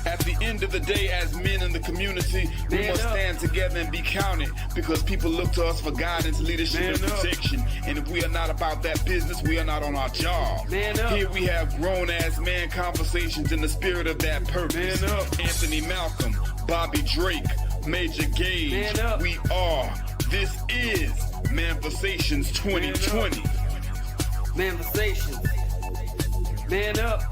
At the end of the day, as men in the community, we must stand together and be counted, because people look to us for guidance, leadership, and protection. And if we are not about that business, we are not on our job. Here we have grown-ass man conversations in the spirit of that purpose. Anthony Malcolm, Bobby Drake, Major Gage, we are. This is Manifestations 2020. Manifestations. Man up.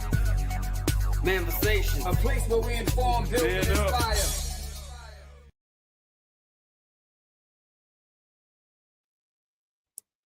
Manifestations. A place where we inform, build, and inspire.